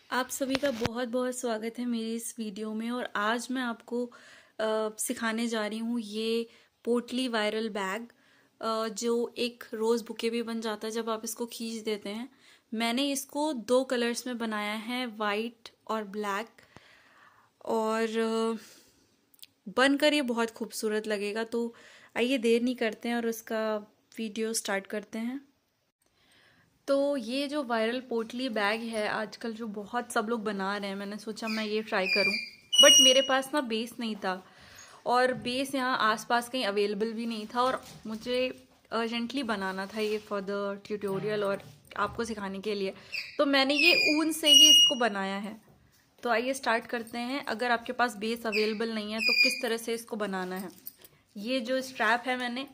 आप सभी का बहुत बहुत स्वागत है मेरी इस वीडियो में। और आज मैं आपको सिखाने जा रही हूँ ये पोटली वायरल बैग, जो एक रोज़ बुके भी बन जाता है जब आप इसको खींच देते हैं। मैंने इसको 2 कलर्स में बनाया है, वाइट और ब्लैक। और बनकर ये बहुत खूबसूरत लगेगा। तो आइए देर नहीं करते हैं और उसका वीडियो स्टार्ट करते हैं। तो ये जो वायरल पोटली बैग है आजकल जो बहुत सब लोग बना रहे हैं, मैंने सोचा मैं ये ट्राई करूं। बट मेरे पास ना बेस नहीं था, और बेस यहाँ आसपास कहीं अवेलेबल भी नहीं था, और मुझे अर्जेंटली बनाना था ये फॉर द ट्यूटोरियल और आपको सिखाने के लिए। तो मैंने ये ऊन से ही इसको बनाया है। तो आइए स्टार्ट करते हैं। अगर आपके पास बेस अवेलेबल नहीं है तो किस तरह से इसको बनाना है। ये जो स्ट्रैप है, मैंने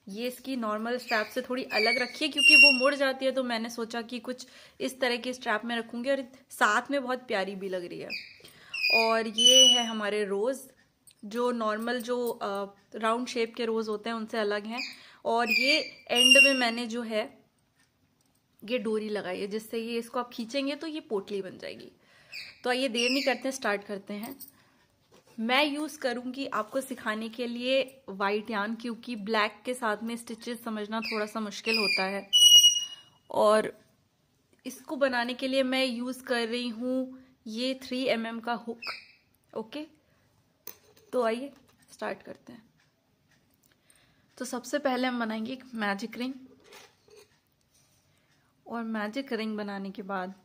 ये इसकी नॉर्मल स्ट्रैप से थोड़ी अलग रखी है क्योंकि वो मुड़ जाती है। तो मैंने सोचा कि कुछ इस तरह की स्ट्रैप में रखूंगी, और साथ में बहुत प्यारी भी लग रही है। और ये है हमारे रोज़, जो नॉर्मल जो राउंड शेप के रोज़ होते हैं उनसे अलग हैं। और ये एंड में मैंने जो है ये डोरी लगाई है, जिससे ये इसको आप खींचेंगे तो ये पोटली बन जाएगी। तो आइए देर नहीं करते हैं, स्टार्ट करते हैं। मैं यूज़ करूँगी आपको सिखाने के लिए वाइट यार्न, क्योंकि ब्लैक के साथ में स्टिचेस समझना थोड़ा सा मुश्किल होता है। और इसको बनाने के लिए मैं यूज़ कर रही हूँ ये 3 mm का हुक। ओके, तो आइए स्टार्ट करते हैं। तो सबसे पहले हम बनाएंगे एक मैजिक रिंग, और मैजिक रिंग बनाने के बाद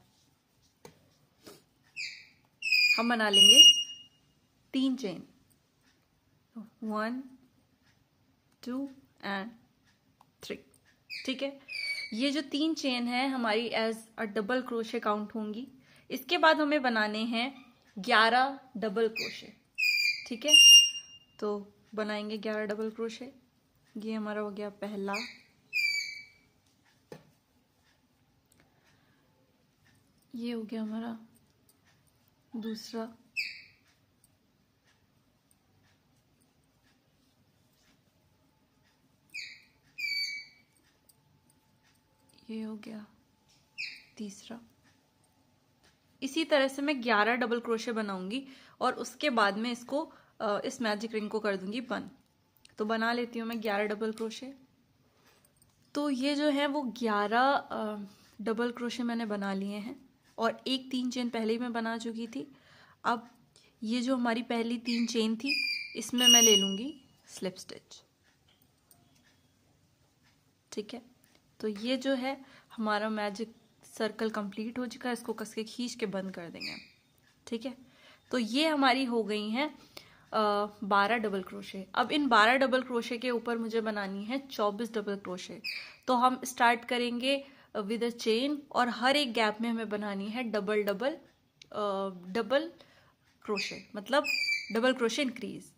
हम बना लेंगे 3 चेन, 1 2 एंड 3। ठीक है, ये जो 3 चेन है हमारी as a double crochet count होंगी। इसके बाद हमें बनाने हैं 11 डबल क्रोशे। ठीक है, तो बनाएंगे 11 डबल क्रोशे। ये हमारा हो गया पहला, ये हो गया हमारा दूसरा, ये हो गया तीसरा। इसी तरह से मैं 11 डबल क्रोशे बनाऊंगी और उसके बाद में इसको इस मैजिक रिंग को कर दूंगी बंद। तो बना लेती हूँ मैं 11 डबल क्रोशे। तो ये जो है वो 11 डबल क्रोशे मैंने बना लिए हैं, और एक 3 चेन पहले ही मैं बना चुकी थी। अब ये जो हमारी पहली 3 चेन थी, इसमें मैं ले लूँगी स्लिप स्टिच। ठीक है, तो ये जो है हमारा मैजिक सर्कल कंप्लीट हो चुका है। इसको कस के खींच के बंद कर देंगे। ठीक है, तो ये हमारी हो गई हैं 12 डबल क्रोशे। अब इन 12 डबल क्रोशे के ऊपर मुझे बनानी है 24 डबल क्रोशे। तो हम स्टार्ट करेंगे विद अ चेन, और हर एक गैप में हमें बनानी है डबल डबल डबल क्रोशे, मतलब डबल क्रोशे इंक्रीज।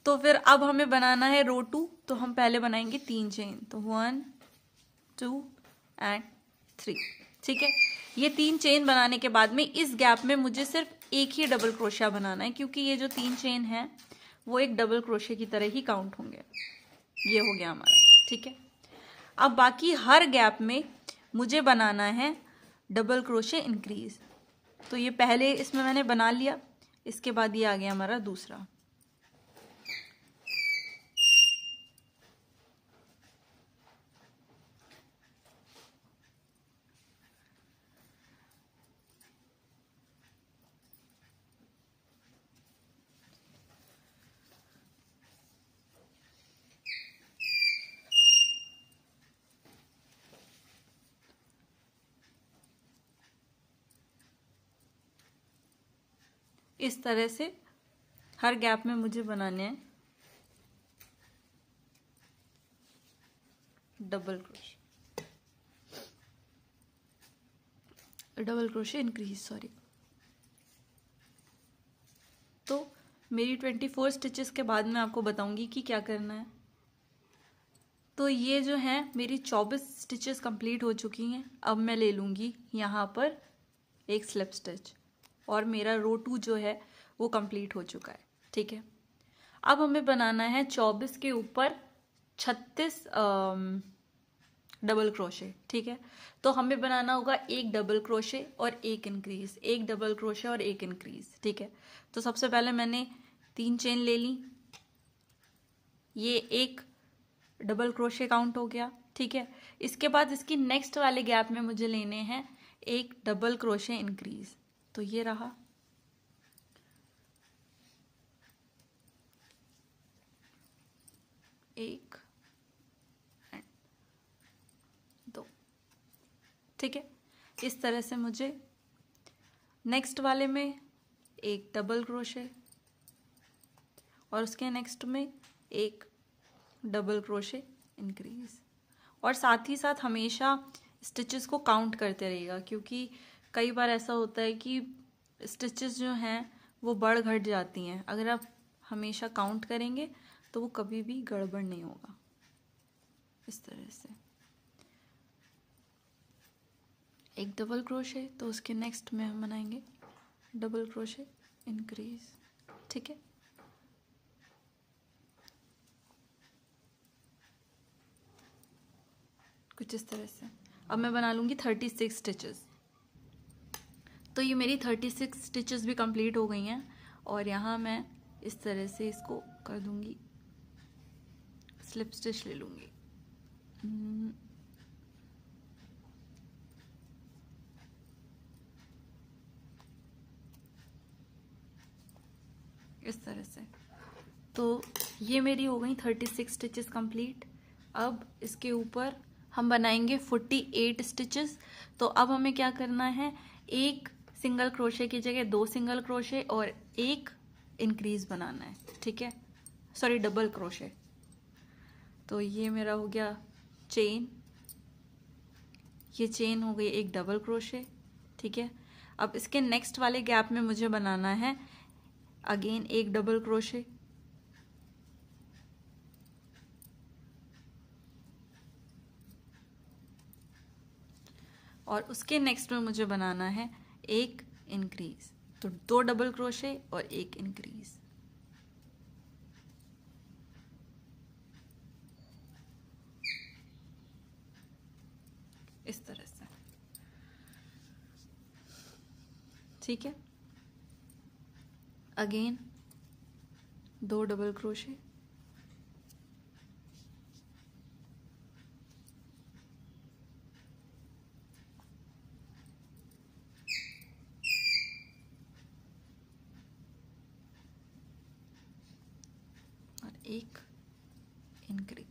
तो फिर अब हमें बनाना है रो 2। तो हम पहले बनाएंगे 3 चेन, तो 1 2 एंड 3। ठीक है, ये 3 चेन बनाने के बाद में इस गैप में मुझे सिर्फ एक ही डबल क्रोशिया बनाना है, क्योंकि ये जो 3 चेन है वो एक डबल क्रोशे की तरह ही काउंट होंगे। ये हो गया हमारा। ठीक है, अब बाकी हर गैप में मुझे बनाना है डबल क्रोशे इंक्रीज। तो ये पहले इसमें मैंने बना लिया, इसके बाद ये आ गया हमारा दूसरा। इस तरह से हर गैप में मुझे बनाने हैं डबल क्रोशे इंक्रीज, सॉरी। तो मेरी 24 स्टिचेस के बाद मैं आपको बताऊंगी कि क्या करना है। तो ये जो है मेरी 24 स्टिचेस कंप्लीट हो चुकी हैं। अब मैं ले लूँगी यहाँ पर एक स्लिप स्टिच, और मेरा रो 2 जो है वो कंप्लीट हो चुका है। ठीक है, अब हमें बनाना है 24 के ऊपर 36 डबल क्रोशे, ठीक है। तो हमें बनाना होगा एक डबल क्रोशे और एक इंक्रीज, एक डबल क्रोशे और एक इंक्रीज, ठीक है। तो सबसे पहले मैंने 3 चेन ले ली, ये एक डबल क्रोशे काउंट हो गया, ठीक है। इसके बाद इसकी नेक्स्ट वाले गैप में मुझे लेने हैं एक डबल क्रोशे इंक्रीज, तो ये रहा, एक एंड दो, ठीक है। इस तरह से मुझे नेक्स्ट वाले में एक डबल क्रोशे और उसके नेक्स्ट में एक डबल क्रोशे इंक्रीज, और साथ ही साथ हमेशा स्टिचेस को काउंट करते रहिएगा, क्योंकि कई बार ऐसा होता है कि स्टिचेस जो हैं वो बढ़ घट जाती हैं। अगर आप हमेशा काउंट करेंगे तो वो कभी भी गड़बड़ नहीं होगा। इस तरह से एक डबल क्रोशे, तो उसके नेक्स्ट में हम बनाएंगे डबल क्रोशे इंक्रीज, ठीक है। कुछ इस तरह से। अब मैं बना लूँगी 36 स्टिचेस। तो ये मेरी 36 स्टिचेस भी कंप्लीट हो गई हैं, और यहाँ मैं इस तरह से इसको कर दूँगी, स्लिप स्टिच ले लूँगी। इस तरह से। तो ये मेरी हो गई 36 स्टिचेस कंप्लीट। अब इसके ऊपर हम बनाएंगे 48 स्टिचेस। तो अब हमें क्या करना है, एक सिंगल क्रोशे की जगह 2 सिंगल क्रोशे और एक इंक्रीज बनाना है, ठीक है, सॉरी डबल क्रोशे। तो ये मेरा हो गया चेन, ये चेन हो गई एक डबल क्रोशे, ठीक है। अब इसके नेक्स्ट वाले गैप में मुझे बनाना है अगेन एक डबल क्रोशे, और उसके नेक्स्ट में मुझे बनाना है एक इंक्रीज। तो 2 डबल क्रोशे और एक इंक्रीज। इस तरह से, ठीक है। अगेन 2 डबल क्रोशे, और एक इंक्रीज।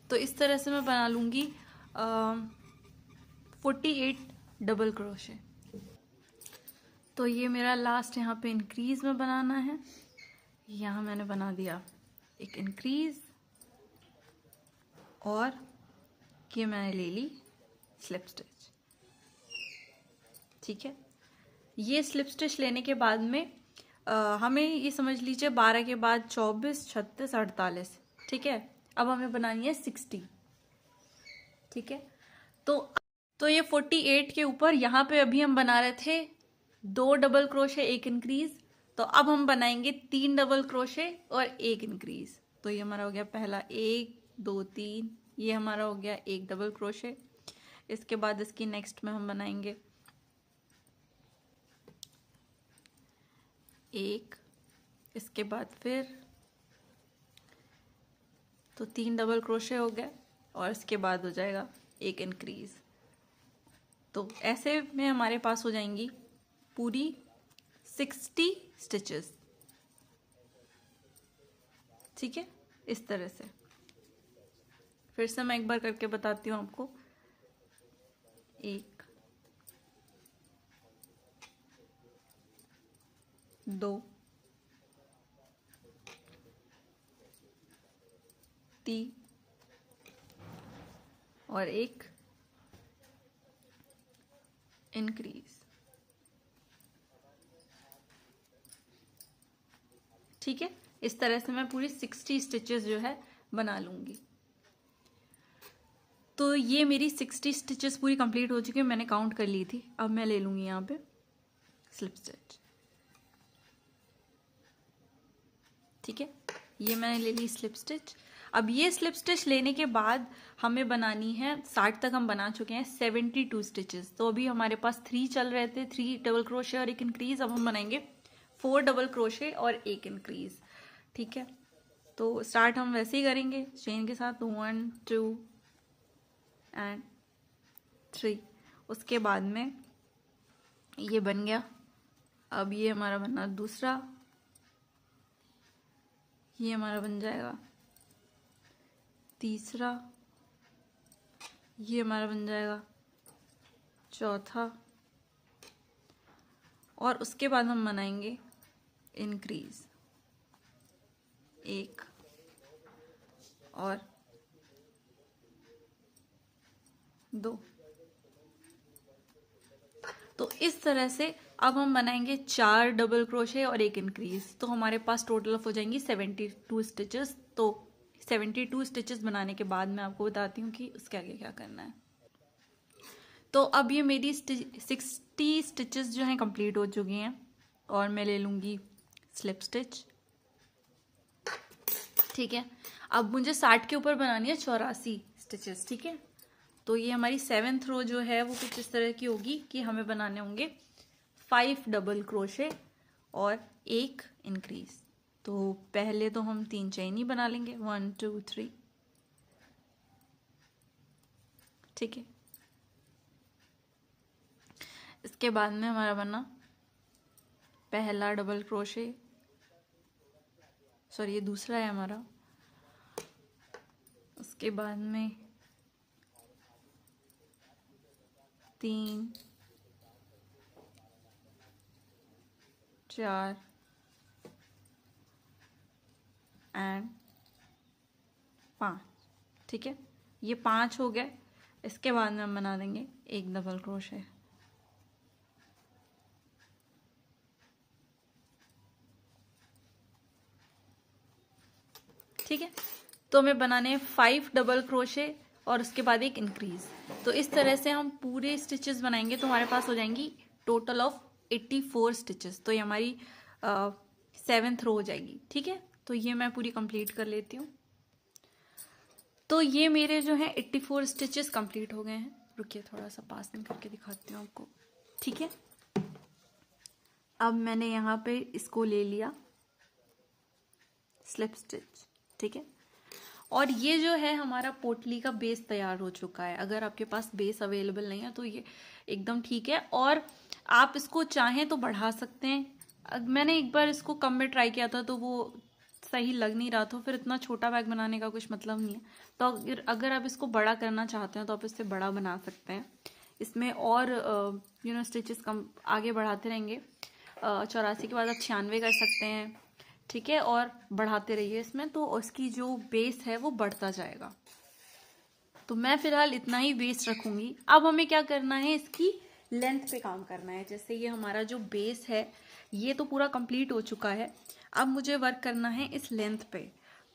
तो इस तरह से मैं बना लूँगी 48 डबल क्रोशे। तो ये मेरा लास्ट यहाँ पे इंक्रीज में बनाना है। यहाँ मैंने बना दिया एक इंक्रीज, और ये मैंने ले ली स्लिप स्टिच, ठीक है। ये स्लिप स्टिच लेने के बाद में हमें ये समझ लीजिए 12 के बाद 24, 36, 48, ठीक है। अब हमें बनानी है 60, ठीक है। तो ये 48 के ऊपर यहाँ पे अभी हम बना रहे थे 2 डबल क्रोशे एक इंक्रीज, तो अब हम बनाएंगे 3 डबल क्रोशे और एक इंक्रीज। तो ये हमारा हो गया पहला 1 2 3, ये हमारा हो गया एक डबल क्रोशे। इसके बाद इसकी नेक्स्ट में हम बनाएंगे एक, इसके बाद फिर तो 3 डबल क्रोशे हो गए, और इसके बाद हो जाएगा एक इंक्रीज। तो ऐसे में हमारे पास हो जाएंगी पूरी 60 स्टिचेस, ठीक है। इस तरह से फिर से मैं एक बार करके बताती हूँ आपको। 1 2 3 और एक इंक्रीज, ठीक है। इस तरह से मैं पूरी 60 स्टिचेस जो है बना लूंगी। तो ये मेरी 60 स्टिचेस पूरी कंप्लीट हो चुकी है, मैंने काउंट कर ली थी। अब मैं ले लूंगी यहाँ पे स्लिप स्टिच, ठीक है, ये मैंने ले ली स्लिप स्टिच। अब ये स्लिप स्टिच लेने के बाद हमें बनानी है, 60 तक हम बना चुके हैं, 72 स्टिचेस। तो अभी हमारे पास 3 चल रहे थे, 3 डबल क्रोशे और 1 इंक्रीज। अब हम बनाएंगे 4 डबल क्रोशे और 1 इंक्रीज। ठीक है, तो स्टार्ट हम वैसे ही करेंगे चेन के साथ, 1 2 एंड 3। उसके बाद में ये बन गया। अब ये हमारा बना दूसरा, ये हमारा बन जाएगा तीसरा, ये हमारा बन जाएगा चौथा, और उसके बाद हम बनाएंगे इंक्रीज, 1 और 2। तो इस तरह से अब हम बनाएंगे 4 डबल क्रोशे और 1 इंक्रीज। तो हमारे पास टोटल ऑफ हो जाएंगी 72 स्टिचेस। तो 72 स्टिचेस बनाने के बाद मैं आपको बताती हूँ कि उसके आगे क्या करना है। तो अब ये मेरी 60 स्टिचेस जो हैं कंप्लीट हो चुकी हैं, और मैं ले लूँगी स्लिप स्टिच। ठीक है, अब मुझे 60 के ऊपर बनानी है 84 स्टिचेस। ठीक है, तो ये हमारी 7th रो जो है वो कुछ इस तरह की होगी कि हमें बनाने होंगे 5 डबल क्रोशे और 1 इंक्रीज। तो पहले तो हम 3 चेन ही बना लेंगे, 1 2 3। ठीक है, इसके बाद में हमारा बना पहला डबल क्रोशे, सॉरी ये दूसरा है हमारा। उसके बाद में 3 4 एंड 5। ठीक है, ये 5 हो गए। इसके बाद में हम बना देंगे 1 डबल क्रोशे। ठीक है, तो हमें बनाने हैं 5 डबल क्रोशे और उसके बाद 1 इंक्रीज। तो इस तरह से हम पूरे स्टिचेस बनाएंगे तो हमारे पास हो जाएंगी टोटल ऑफ 84 स्टिचेस। तो ये हमारी 7th रो हो जाएगी। ठीक है, तो ये मैं पूरी कंप्लीट कर लेती हूँ। तो ये मेरे जो है 84 स्टिचेस कंप्लीट हो गए हैं। रुकिए थोड़ा सा पास में करके दिखाती हूँ आपको। ठीक है, अब मैंने यहाँ पे इसको ले लिया स्लिप स्टिच। ठीक है, और ये जो है हमारा पोटली का बेस तैयार हो चुका है। अगर आपके पास बेस अवेलेबल नहीं है तो ये एकदम ठीक है, और आप इसको चाहें तो बढ़ा सकते हैं। मैंने एक बार इसको कम में ट्राई किया था तो वो सही लग नहीं रहा था, फिर इतना छोटा बैग बनाने का कुछ मतलब नहीं है। तो अगर आप इसको बड़ा करना चाहते हैं तो आप इससे बड़ा बना सकते हैं। इसमें और स्टिचेस कम आगे बढ़ाते रहेंगे। 84 के बाद आप 96 कर सकते हैं। ठीक है, और बढ़ाते रहिए इसमें, तो उसकी जो बेस है वो बढ़ता जाएगा। तो मैं फिलहाल इतना ही बेस रखूंगी। अब हमें क्या करना है, इसकी लेंथ पे काम करना है। जैसे ये हमारा जो बेस है ये तो पूरा कंप्लीट हो चुका है, अब मुझे वर्क करना है इस लेंथ पे।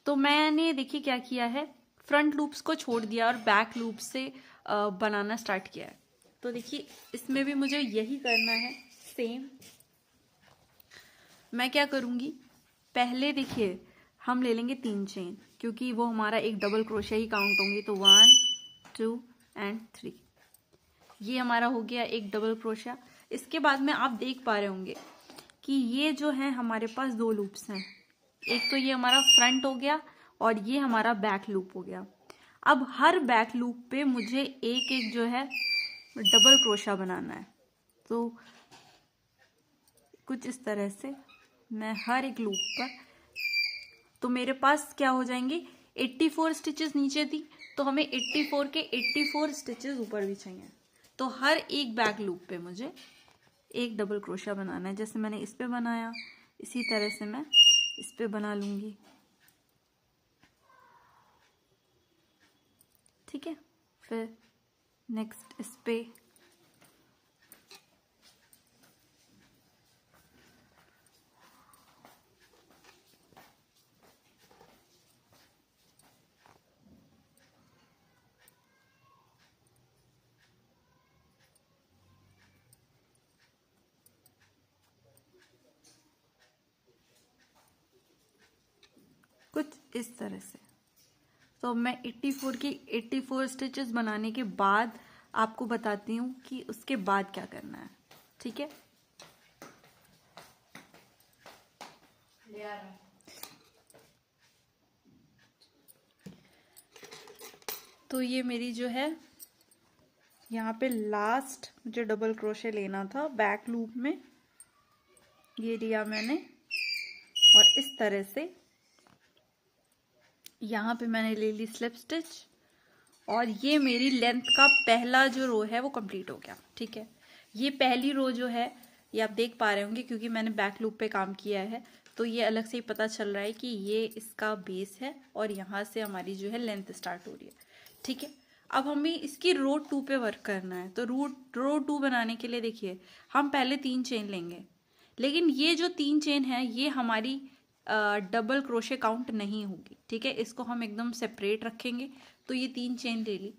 तो मैंने देखिए क्या किया है, फ्रंट लूप्स को छोड़ दिया और बैक लूप से बनाना स्टार्ट किया है। तो देखिए इसमें भी मुझे यही करना है सेम। मैं क्या करूंगी, पहले देखिए हम ले लेंगे 3 चेन, क्योंकि वो हमारा एक डबल क्रोशिया ही काउंट होंगे। तो 1 2 एंड 3, ये हमारा हो गया एक डबल क्रोशिया। इसके बाद में आप देख पा रहे होंगे कि ये जो है हमारे पास 2 लूप्स हैं। एक तो ये हमारा फ्रंट हो गया और ये हमारा बैक लूप हो गया। अब हर बैक लूप पे मुझे एक एक जो है डबल क्रोशिया बनाना है। तो कुछ इस तरह से मैं हर एक लूप पर, तो मेरे पास क्या हो जाएंगे, 84 स्टिचेस नीचे थी तो हमें 84 के 84 स्टिचेस ऊपर भी चाहिए। तो हर एक बैक लूप पे मुझे एक डबल क्रोशिया बनाना है। जैसे मैंने इस पे बनाया, इसी तरह से मैं इस पे बना लूंगी। ठीक है, फिर नेक्स्ट इस पे, इस तरह से। तो मैं 84 की 84 स्टिचेस बनाने के बाद आपको बताती हूँ कि उसके बाद क्या करना है, ठीक है। तो ये मेरी जो है यहाँ पे लास्ट मुझे डबल क्रोशे लेना था बैक लूप में, ये लिया मैंने और इस तरह से यहाँ पे मैंने ले ली स्लिप स्टिच और ये मेरी लेंथ का पहला जो रो है वो कंप्लीट हो गया, ठीक है। ये पहली रो जो है ये आप देख पा रहे होंगे क्योंकि मैंने बैक लूप पे काम किया है, तो ये अलग से ही पता चल रहा है कि ये इसका बेस है और यहाँ से हमारी जो है लेंथ स्टार्ट हो रही है, ठीक है। अब हमें इसकी रो 2 पे वर्क करना है। तो रो 2 बनाने के लिए देखिए हम पहले 3 चेन लेंगे, लेकिन ये जो 3 चेन है ये हमारी डबल क्रोशे काउंट नहीं होगी, ठीक है। इसको हम एकदम सेपरेट रखेंगे। तो ये 3 चेन ले ली।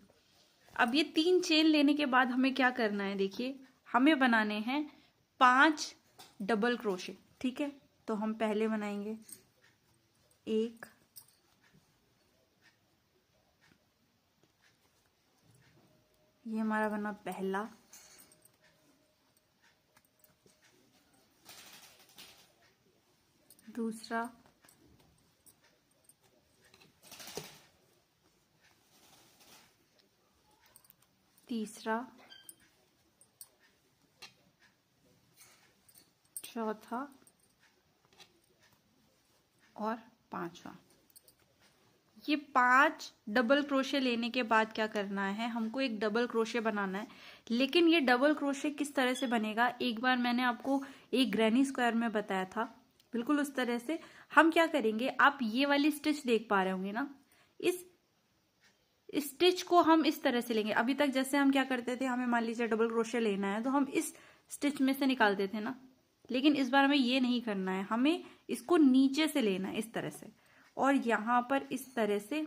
अब ये 3 चेन लेने के बाद हमें क्या करना है, देखिए हमें बनाने हैं 5 डबल क्रोशे, ठीक है। तो हम पहले बनाएंगे 1, ये हमारा बना पहला, दूसरा, तीसरा, चौथा और पांचवा। ये 5 डबल क्रोशे लेने के बाद क्या करना है, हमको एक डबल क्रोशे बनाना है। लेकिन ये डबल क्रोशे किस तरह से बनेगा, एक बार मैंने आपको एक ग्रैनी स्क्वायर में बताया था, बिल्कुल उस तरह से हम क्या करेंगे। आप ये वाली स्टिच देख पा रहे होंगे ना, इस स्टिच को हम इस तरह से लेंगे। अभी तक जैसे हम क्या करते थे, हमें मान लीजिए डबल क्रोशे लेना है तो हम इस स्टिच में से निकालते थे ना, लेकिन इस बार हमें ये नहीं करना है, हमें इसको नीचे से लेना है इस तरह से, और यहाँ पर इस तरह से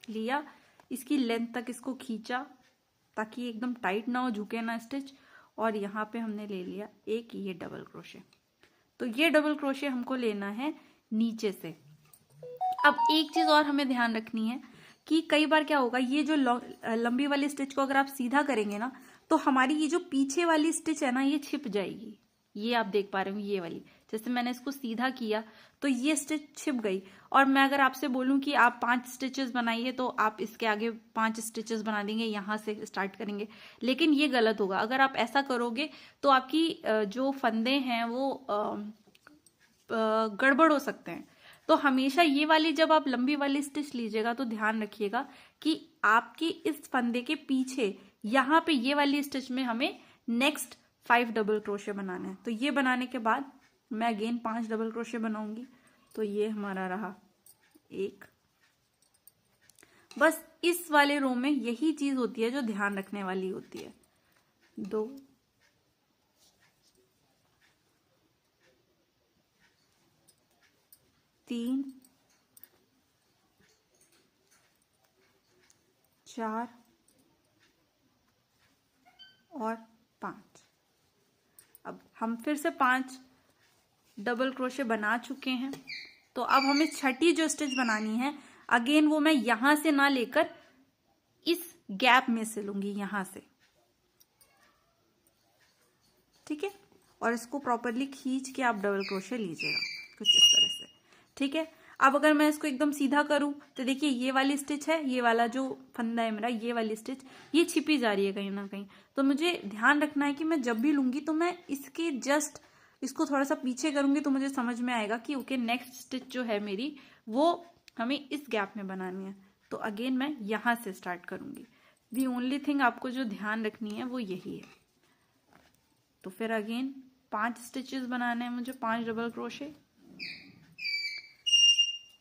लिया, इसकी लेंथ तक इसको खींचा ताकि एकदम टाइट ना हो, झुके ना स्टिच, और यहाँ पे हमने ले लिया एक ये डबल क्रोशे। तो ये डबल क्रोशे हमको लेना है नीचे से। अब एक चीज और हमें ध्यान रखनी है कि कई बार क्या होगा, ये जो लंबी वाली स्टिच को अगर आप सीधा करेंगे ना तो हमारी ये जो पीछे वाली स्टिच है ना ये छिप जाएगी। ये आप देख पा रहे हो, ये वाली जैसे मैंने इसको सीधा किया तो ये स्टिच छिप गई। और मैं अगर आपसे बोलूं कि आप 5 स्टिचेस बनाइए तो आप इसके आगे 5 स्टिचेस बना देंगे, यहाँ से स्टार्ट करेंगे, लेकिन ये गलत होगा। अगर आप ऐसा करोगे तो आपकी जो फंदे हैं वो गड़बड़ हो सकते हैं। तो हमेशा ये वाली जब आप लंबी वाली स्टिच लीजिएगा तो ध्यान रखिएगा कि आपकी इस फंदे के पीछे यहाँ पे ये वाली स्टिच में हमें नेक्स्ट 5 डबल क्रोशे बनाने हैं। तो ये बनाने के बाद मैं अगेन 5 डबल क्रोशे बनाऊंगी। तो ये हमारा रहा 1। बस इस वाले रो में यही चीज होती है जो ध्यान रखने वाली होती है। 2, 3, 4 और 5। अब हम फिर से 5 डबल क्रोशे बना चुके हैं। तो अब हमें छठी जो स्टिच बनानी है, अगेन वो मैं यहां से ना लेकर इस गैप में से लूंगी, यहां से, ठीक है। और इसको प्रॉपरली खींच के आप डबल क्रोशे लीजिएगा कुछ इस तरह से, ठीक है। अब अगर मैं इसको एकदम सीधा करूं तो देखिए ये वाली स्टिच है, ये वाला जो फंदा है मेरा, ये वाली स्टिच ये छिपी जा रही है कहीं ना कहीं। तो मुझे ध्यान रखना है कि मैं जब भी लूंगी तो मैं इसके जस्ट इसको थोड़ा सा पीछे करूंगी तो मुझे समझ में आएगा कि ओके नेक्स्ट स्टिच जो है मेरी वो हमें इस गैप में बनानी है। तो अगेन मैं यहां से स्टार्ट करूंगी। दी ओनली थिंग आपको जो ध्यान रखनी है वो यही है। तो फिर अगेन 5 स्टिचेस बनाने हैं मुझे, 5 डबल क्रोशे,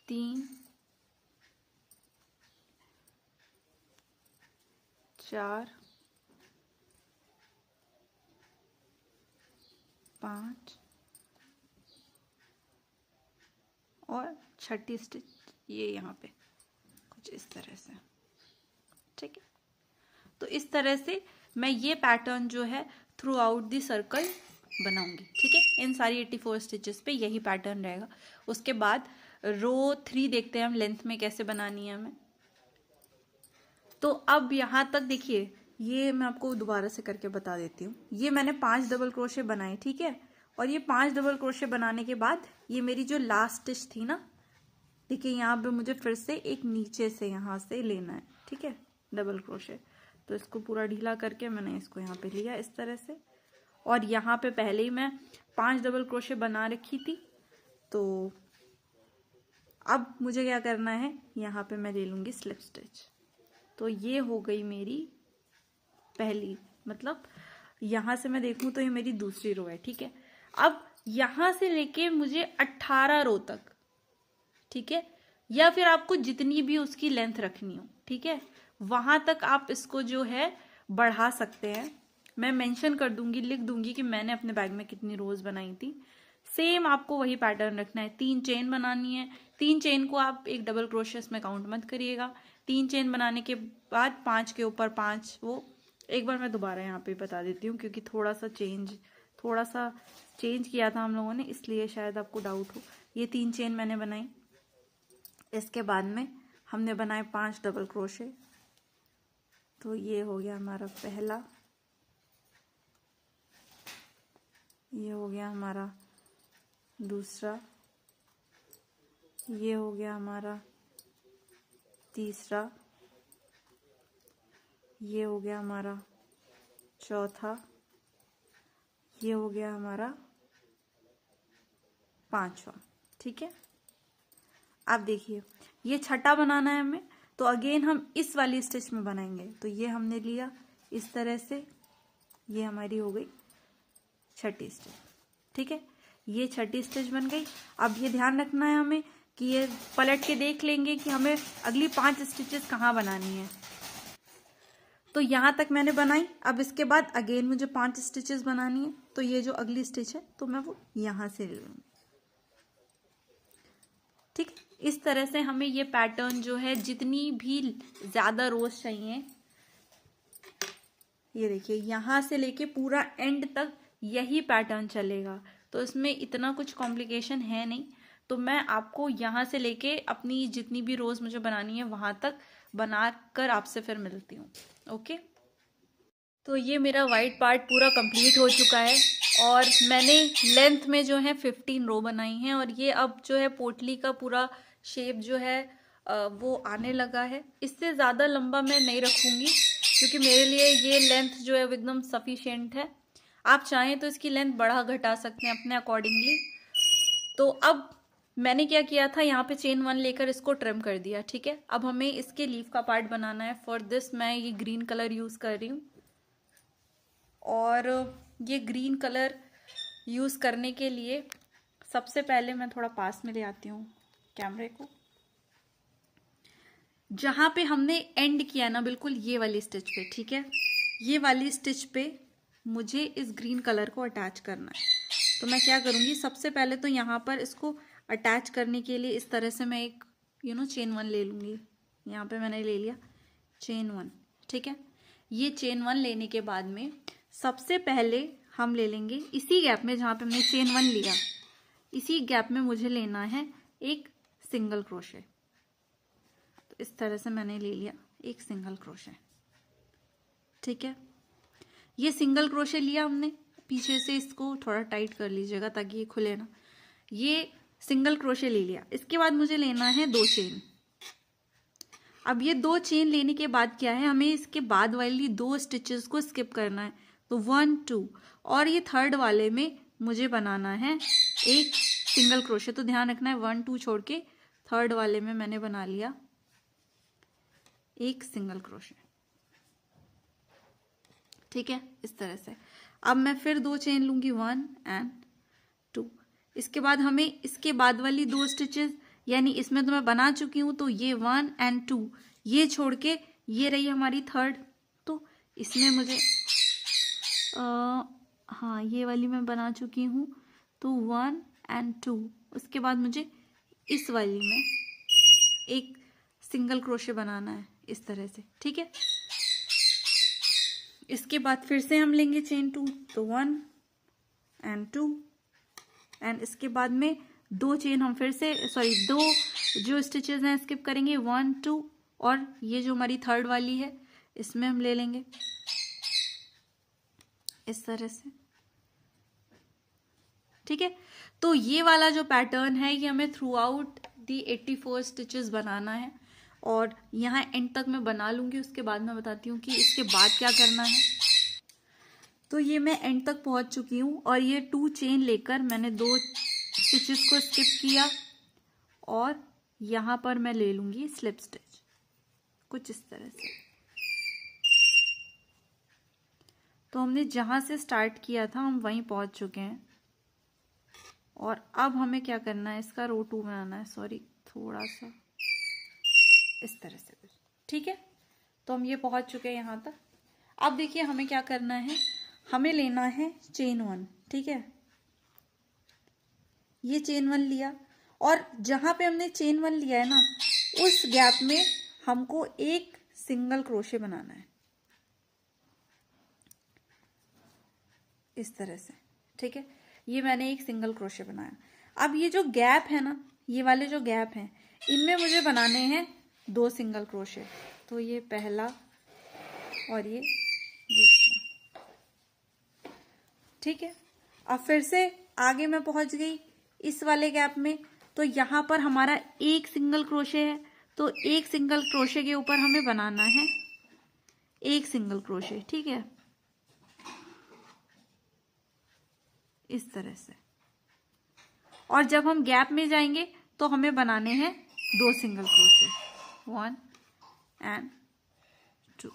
3, 4, 5 और छठी स्टिच ये यहाँ पे कुछ इस तरह से, ठीक है। तो इस तरह से मैं ये पैटर्न जो है थ्रू आउट दी सर्कल बनाऊंगी, ठीक है। इन सारी 84 स्टिचेस पे यही पैटर्न रहेगा। उसके बाद रो 3 देखते हैं हम लेंथ में कैसे बनानी है हमें। तो अब यहाँ तक देखिए, ये मैं आपको दोबारा से करके बता देती हूँ। ये मैंने 5 डबल क्रोशे बनाए, ठीक है। और ये 5 डबल क्रोशे बनाने के बाद ये मेरी जो लास्ट स्टिच थी ना, देखिए यहाँ पे मुझे फिर से एक नीचे से यहाँ से लेना है, ठीक है, डबल क्रोशे। तो इसको पूरा ढीला करके मैंने इसको यहाँ पे लिया इस तरह से। और यहाँ पे पहले ही मैं 5 डबल क्रोशे बना रखी थी। तो अब मुझे क्या करना है, यहाँ पे मैं ले लूँगी स्लिप स्टिच। तो ये हो गई मेरी पहली, मतलब यहाँ से मैं देखूँ तो ये मेरी दूसरी रो है, ठीक है। अब यहाँ से लेके मुझे 18 रो तक, ठीक है, या फिर आपको जितनी भी उसकी लेंथ रखनी हो, ठीक है, वहां तक आप इसको जो है बढ़ा सकते हैं। मैं मेंशन कर दूंगी, लिख दूंगी कि मैंने अपने बैग में कितनी रोज बनाई थी। सेम आपको वही पैटर्न रखना है। 3 चेन बनानी है। 3 चेन को आप एक डबल क्रोशेस में काउंट मत करिएगा। 3 चेन बनाने के बाद 5 के ऊपर 5, वो एक बार मैं दोबारा यहाँ पे बता देती हूँ, क्योंकि थोड़ा सा चेंज किया था हम लोगों ने, इसलिए शायद आपको डाउट हो। ये 3 चेन मैंने बनाई। इसके बाद में हमने बनाए 5 डबल क्रोशे। तो ये हो गया हमारा पहला, ये हो गया हमारा दूसरा, ये हो गया हमारा तीसरा, ये हो गया हमारा चौथा, ये हो गया हमारा 5वां, ठीक है। अब देखिए, ये छठा बनाना है हमें, तो अगेन हम इस वाली स्टिच में बनाएंगे। तो ये हमने लिया इस तरह से, ये हमारी हो गई छठी स्टिच, ठीक है। ये छठी स्टिच बन गई। अब ये ध्यान रखना है हमें कि ये पलट के देख लेंगे कि हमें अगली 5 स्टिचेस कहाँ बनानी है। तो यहाँ तक मैंने बनाई। अब इसके बाद अगेन मुझे 5 स्टिचेस बनानी है। तो ये जो अगली स्टिच है तो मैं वो यहाँ से ले लूँगी, ठीक है। इस तरह से हमें ये पैटर्न जो है, जितनी भी ज्यादा रोज चाहिए, ये देखिए यहाँ से लेके पूरा एंड तक यही पैटर्न चलेगा। तो इसमें इतना कुछ कॉम्प्लिकेशन है नहीं। तो मैं आपको यहाँ से लेके अपनी जितनी भी रोज मुझे बनानी है वहां तक बनाकर आपसे फिर मिलती हूँ, ओके। तो ये मेरा वाइट पार्ट पूरा कंप्लीट हो चुका है और मैंने लेंथ में जो है 15 रो बनाई हैं। और ये अब जो है पोटली का पूरा शेप जो है वो आने लगा है। इससे ज़्यादा लंबा मैं नहीं रखूँगी, क्योंकि मेरे लिए ये लेंथ जो है वो एकदम सफिशिएंट है। आप चाहें तो इसकी लेंथ बढ़ा घटा सकते हैं अपने अकॉर्डिंगली। तो अब मैंने क्या किया था, यहाँ पे चेन 1 लेकर इसको ट्रिम कर दिया, ठीक है। अब हमें इसके लीफ का पार्ट बनाना है। फॉर दिस मैं ये ग्रीन कलर यूज़ कर रही हूँ। और ये ग्रीन कलर यूज़ करने के लिए सबसे पहले मैं थोड़ा पास में ले आती हूँ कैमरे को। जहाँ पे हमने एंड किया ना, बिल्कुल ये वाली स्टिच पे, ठीक है, ये वाली स्टिच पे मुझे इस ग्रीन कलर को अटैच करना है। तो मैं क्या करूँगी, सबसे पहले तो यहाँ पर इसको अटैच करने के लिए इस तरह से मैं एक चेन 1 ले लूँगी। यहाँ पे मैंने ले लिया चेन 1, ठीक है। ये चेन 1 लेने के बाद में सबसे पहले हम ले लेंगे इसी गैप में जहाँ पे हमने चेन 1 लिया, इसी गैप में मुझे लेना है एक सिंगल क्रोशे। तो इस तरह से मैंने ले लिया एक सिंगल क्रोशे, ठीक है। ये सिंगल क्रोशे लिया हमने, पीछे से इसको थोड़ा टाइट कर लीजिएगा ताकि ये खुले ना। ये सिंगल क्रोशे ले लिया। इसके बाद मुझे लेना है 2 चेन। अब ये 2 चेन लेने के बाद क्या है, हमें इसके बाद वाली 2 स्टिचेस को स्किप करना है। तो 1 2 और ये थर्ड वाले में मुझे बनाना है एक सिंगल क्रोशे। तो ध्यान रखना है 1 2 छोड़ के थर्ड वाले में मैंने बना लिया एक सिंगल क्रोशे, ठीक है, इस तरह से। अब मैं फिर 2 चेन लूंगी 1 और 2। इसके बाद हमें इसके बाद वाली 2 स्टिचेस, यानी इसमें तो मैं बना चुकी हूं, तो ये 1 और 2 ये छोड़ के ये रही हमारी थर्ड। तो इसमें मुझे हाँ, ये वाली मैं बना चुकी हूँ, तो 1 और 2। उसके बाद मुझे इस वाली में एक सिंगल क्रोशे बनाना है इस तरह से, ठीक है। इसके बाद फिर से हम लेंगे चेन 2, तो 1 और 2 एंड इसके बाद में दो चेन हम फिर से दो जो स्टिचेस हैं स्किप करेंगे, 1 2, और ये जो हमारी थर्ड वाली है इसमें हम ले लेंगे इस तरह से। ठीक है, तो ये वाला जो पैटर्न है ये हमें थ्रू आउट दी 84 स्टिचेस बनाना है, और यहाँ एंड तक मैं बना लूंगी, उसके बाद मैं बताती हूँ कि इसके बाद क्या करना है। तो ये मैं एंड तक पहुंच चुकी हूँ, और ये 2 चेन लेकर मैंने 2 स्टिचेस को स्किप किया, और यहाँ पर मैं ले लूंगी स्लिप स्टिच कुछ इस तरह से। तो हमने जहां से स्टार्ट किया था हम वहीं पहुंच चुके हैं, और अब हमें क्या करना है, इसका रो 2 बनाना है, थोड़ा सा इस तरह से कुछ। ठीक है, तो हम ये पहुंच चुके हैं यहां तक। अब देखिए हमें क्या करना है, हमें लेना है चेन 1। ठीक है, ये चेन 1 लिया, और जहां पे हमने चेन 1 लिया है ना, उस गैप में हमको एक सिंगल क्रोशे बनाना है इस तरह से। ठीक है, ये मैंने एक सिंगल क्रोशे बनाया। अब ये जो गैप है ना, ये वाले जो गैप हैं, इनमें मुझे बनाने हैं 2 सिंगल क्रोशे। तो ये पहला और ये दूसरा। ठीक है, अब फिर से आगे मैं पहुंच गई इस वाले गैप में, तो यहां पर हमारा एक सिंगल क्रोशे है, तो एक सिंगल क्रोशे के ऊपर हमें बनाना है एक सिंगल क्रोशे। ठीक है, इस तरह से। और जब हम गैप में जाएंगे तो हमें बनाने हैं 2 सिंगल क्रोशे, 1 and 2।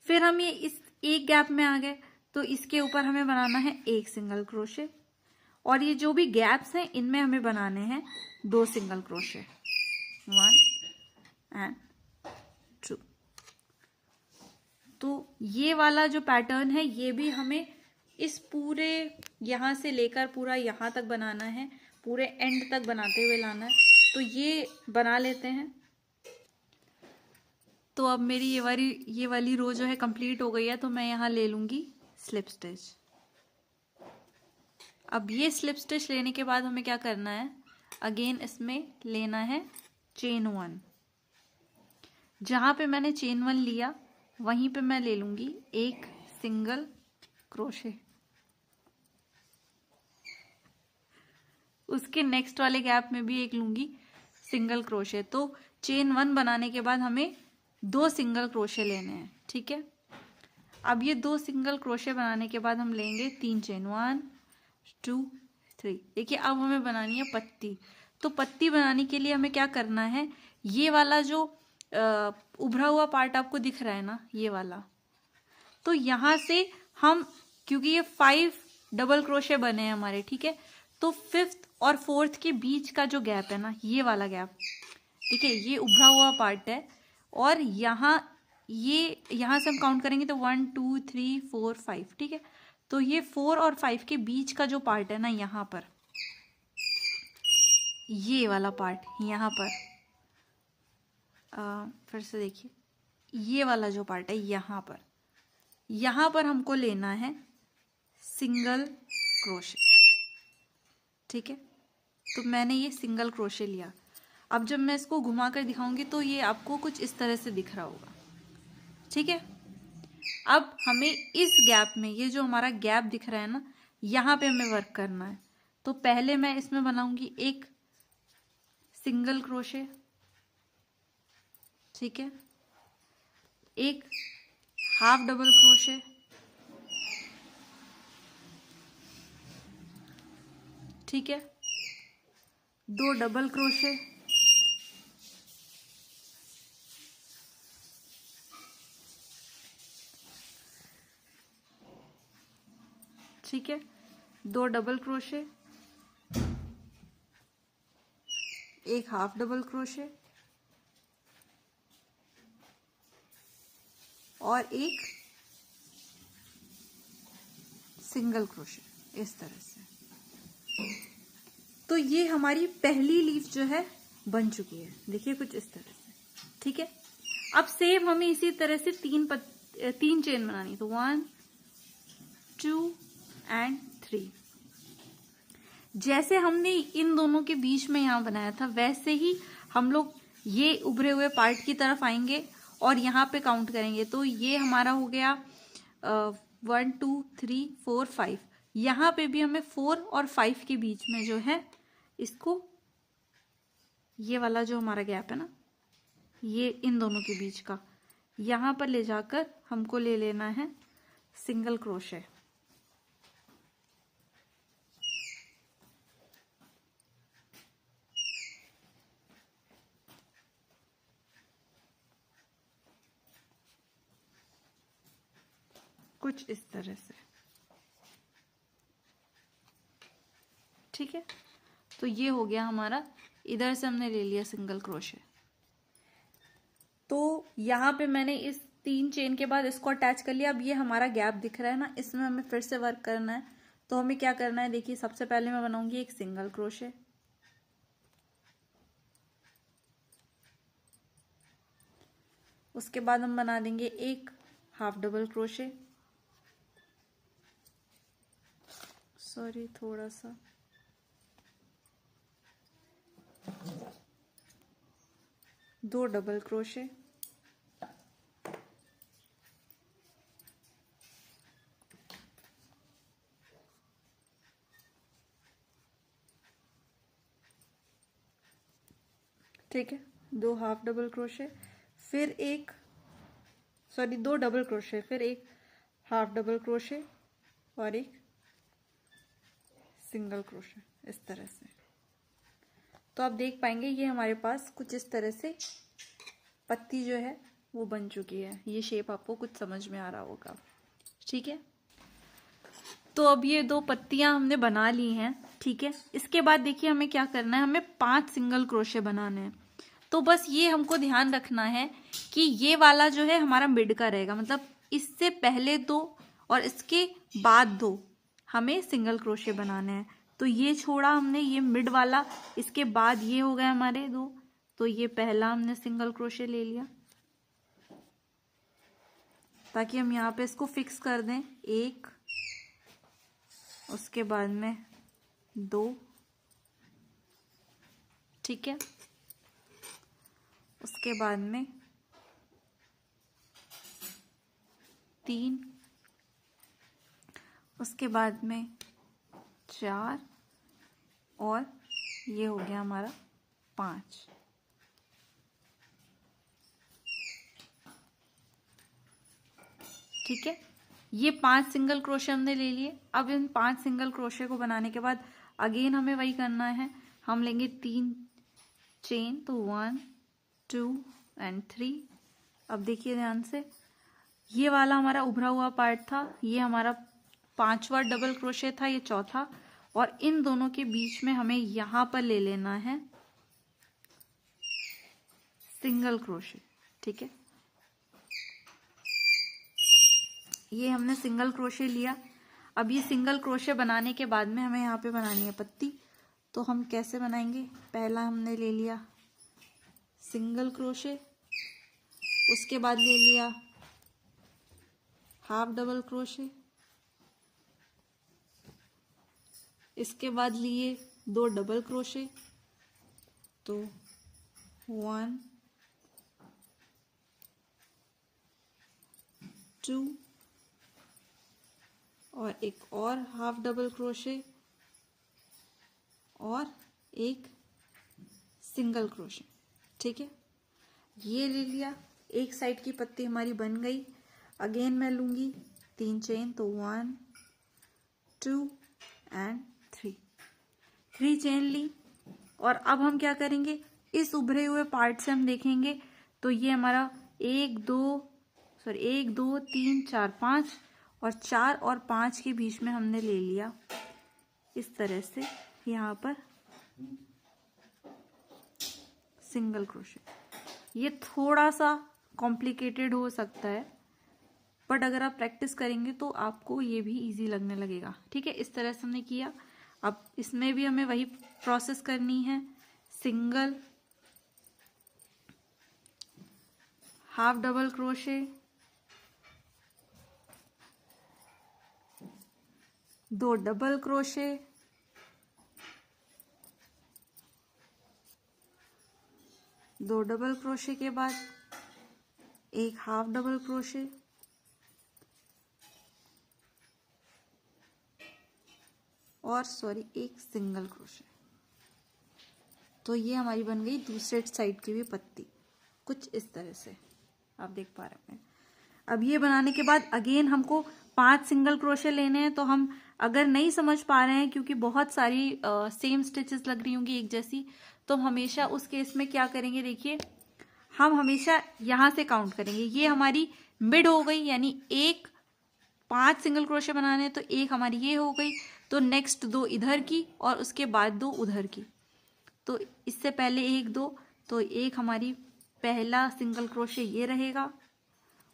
फिर हम ये इस एक गैप में आ गए, तो इसके ऊपर हमें बनाना है एक सिंगल क्रोशे, और ये जो भी गैप्स हैं इनमें हमें बनाने हैं 2 सिंगल क्रोशे, 1 and 2। तो ये वाला जो पैटर्न है ये भी हमें इस पूरे यहां से लेकर पूरा यहां तक बनाना है, पूरे एंड तक बनाते हुए लाना है। तो ये बना लेते हैं। तो अब मेरी ये वाली रो जो है कंप्लीट हो गई है, तो मैं यहाँ ले लूंगी स्लिप स्टिच। अब ये स्लिप स्टिच लेने के बाद हमें क्या करना है, अगेन इसमें लेना है चेन 1। जहां पे मैंने चेन 1 लिया वहीं पे मैं ले लूंगी एक सिंगल क्रोशे। उसके नेक्स्ट वाले गैप में भी एक लूंगी सिंगल क्रोशे। तो चेन 1 बनाने के बाद हमें 2 सिंगल क्रोशे लेने हैं। ठीक है, अब ये 2 सिंगल क्रोशे बनाने के बाद हम लेंगे 3 चेन, 1 2 3। देखिए अब हमें बनानी है पत्ती। तो पत्ती बनाने के लिए हमें क्या करना है, ये वाला जो उभरा हुआ पार्ट आपको दिख रहा है ना, ये वाला, तो यहां से हम, क्योंकि ये 5 डबल क्रोशे बने हैं हमारे, ठीक है, तो 5th और 4th के बीच का जो गैप है ना, ये वाला गैप, ठीक है, ये उभरा हुआ पार्ट है, और यहाँ से हम काउंट करेंगे तो 1 2 3 4 5। ठीक है, तो ये 4 और 5 के बीच का जो पार्ट है ना, यहाँ पर ये वाला पार्ट, यहाँ पर फिर से देखिए, ये वाला जो पार्ट है यहाँ पर हमको लेना है सिंगल क्रोशे। ठीक है, तो मैंने ये सिंगल क्रोशे लिया। अब जब मैं इसको घुमा कर दिखाऊंगी तो ये आपको कुछ इस तरह से दिख रहा होगा। ठीक है, अब हमें इस गैप में, ये जो हमारा गैप दिख रहा है ना, यहाँ पे हमें वर्क करना है। तो पहले मैं इसमें बनाऊंगी एक सिंगल क्रोशे। ठीक है, एक हाफ डबल क्रोशे, ठीक है, 2 डबल क्रोशे, ठीक है, 2 डबल क्रोशे, एक हाफ डबल क्रोशे और एक सिंगल क्रोशे, इस तरह से। तो ये हमारी पहली लीफ जो है बन चुकी है, देखिए कुछ इस तरह से। ठीक है, अब सेम हमें इसी तरह से 3 चेन बनानी, तो 1 2 and 3। जैसे हमने इन दोनों के बीच में यहाँ बनाया था वैसे ही हम लोग ये उभरे हुए पार्ट की तरफ आएंगे और यहाँ पे काउंट करेंगे। तो ये हमारा हो गया 1 2 3 4 5। यहाँ पे भी हमें 4 और 5 के बीच में जो है इसको, ये वाला जो हमारा गैप है ना, ये इन दोनों के बीच का, यहाँ पर ले जाकर हमको ले लेना है सिंगल क्रोशे। कुछ इस तरह से, ठीक है। तो ये हो गया हमारा, इधर से हमने ले लिया सिंगल क्रोशे। तो यहाँ पे मैंने इस 3 चेन के बाद इसको अटैच कर लिया। अब ये हमारा गैप दिख रहा है ना, इसमें हमें फिर से वर्क करना है। तो हमें क्या करना है, देखिए सबसे पहले मैं बनाऊंगी एक सिंगल क्रोशे, उसके बाद हम बना देंगे एक हाफ डबल क्रोशे, सॉरी थोड़ा सा, दो डबल क्रोशे, ठीक है, दो हाफ डबल क्रोशे, फिर एक, सॉरी दो डबल क्रोशे, फिर एक हाफ डबल क्रोशे और एक सिंगल क्रोशे, इस तरह से। तो आप देख पाएंगे ये हमारे पास कुछ इस तरह से पत्ती जो है वो बन चुकी है। ये शेप आपको कुछ समझ में आ रहा होगा, ठीक है। तो अब ये 2 पत्तियां हमने बना ली हैं, ठीक है। इसके बाद देखिए हमें क्या करना है, हमें 5 सिंगल क्रोशे बनाने हैं। तो बस ये हमको ध्यान रखना है कि ये वाला जो है हमारा मिड का रहेगा, मतलब इससे पहले 2 और इसके बाद 2 हमें सिंगल क्रोशे बनाने हैं। तो ये छोड़ा हमने, ये मिड वाला, इसके बाद ये हो गए हमारे 2। तो ये पहला हमने सिंगल क्रोशे ले लिया ताकि हम यहाँ पे इसको फिक्स कर दें, 1, उसके बाद में 2, ठीक है, उसके बाद में 3, उसके बाद में 4 और ये हो गया हमारा 5। ठीक है, ये 5 सिंगल क्रोशे हमने ले लिए। अब इन 5 सिंगल क्रोशे को बनाने के बाद अगेन हमें वही करना है, हम लेंगे 3 चेन, तो 1 2 एंड 3। अब देखिए ध्यान से, ये वाला हमारा उभरा हुआ पार्ट था, ये हमारा 5वां डबल क्रोशे था, ये चौथा, और इन दोनों के बीच में हमें यहां पर ले लेना है सिंगल क्रोशे, ठीक है। ये हमने सिंगल क्रोशे लिया। अब ये सिंगल क्रोशे बनाने के बाद में हमें यहाँ पे बनानी है पत्ती। तो हम कैसे बनाएंगे, पहला हमने ले लिया सिंगल क्रोशे, उसके बाद ले लिया हाफ डबल क्रोशे, इसके बाद लिए 2 डबल क्रोशे, तो 1 2 और एक और हाफ डबल क्रोशे और एक सिंगल क्रोशे, ठीक है। ये ले लिया, एक साइड की पत्ती हमारी बन गई। अगेन मैं लूंगी 3 चेन, तो 1 2 एंड 3 चेन ली। और अब हम क्या करेंगे, इस उभरे हुए पार्ट से हम देखेंगे तो ये हमारा 1 2 3 4 5 और 4 और 5 के बीच में हमने ले लिया इस तरह से यहाँ पर सिंगल क्रोशे। ये थोड़ा सा कॉम्प्लिकेटेड हो सकता है, बट अगर आप प्रैक्टिस करेंगे तो आपको ये भी इजी लगने लगेगा, ठीक है। इस तरह से हमने किया। अब इसमें भी हमें वही प्रोसेस करनी है, single, half double crochet, 2 double crochet, 2 double crochet के बाद एक हाफ डबल क्रोशे, और एक सिंगल क्रोशे। तो ये हमारी बन गई दूसरे साइड की भी पत्ती, कुछ इस तरह से आप देख पा रहे हैं। अब ये बनाने के बाद अगेन हमको 5 सिंगल क्रोशे लेने हैं। तो हम अगर नहीं समझ पा रहे हैं क्योंकि बहुत सारी सेम स्टिचेस लग रही होंगी एक जैसी, तो हमेशा उस केस में क्या करेंगे, देखिए हम हमेशा यहां से काउंट करेंगे। ये हमारी मिड हो गई, यानी 5 सिंगल क्रोशे बनाने, तो एक हमारी ये हो गई। तो नेक्स्ट 2 इधर की और उसके बाद 2 उधर की। तो इससे पहले 1 2, तो एक हमारी पहला सिंगल क्रोशे ये रहेगा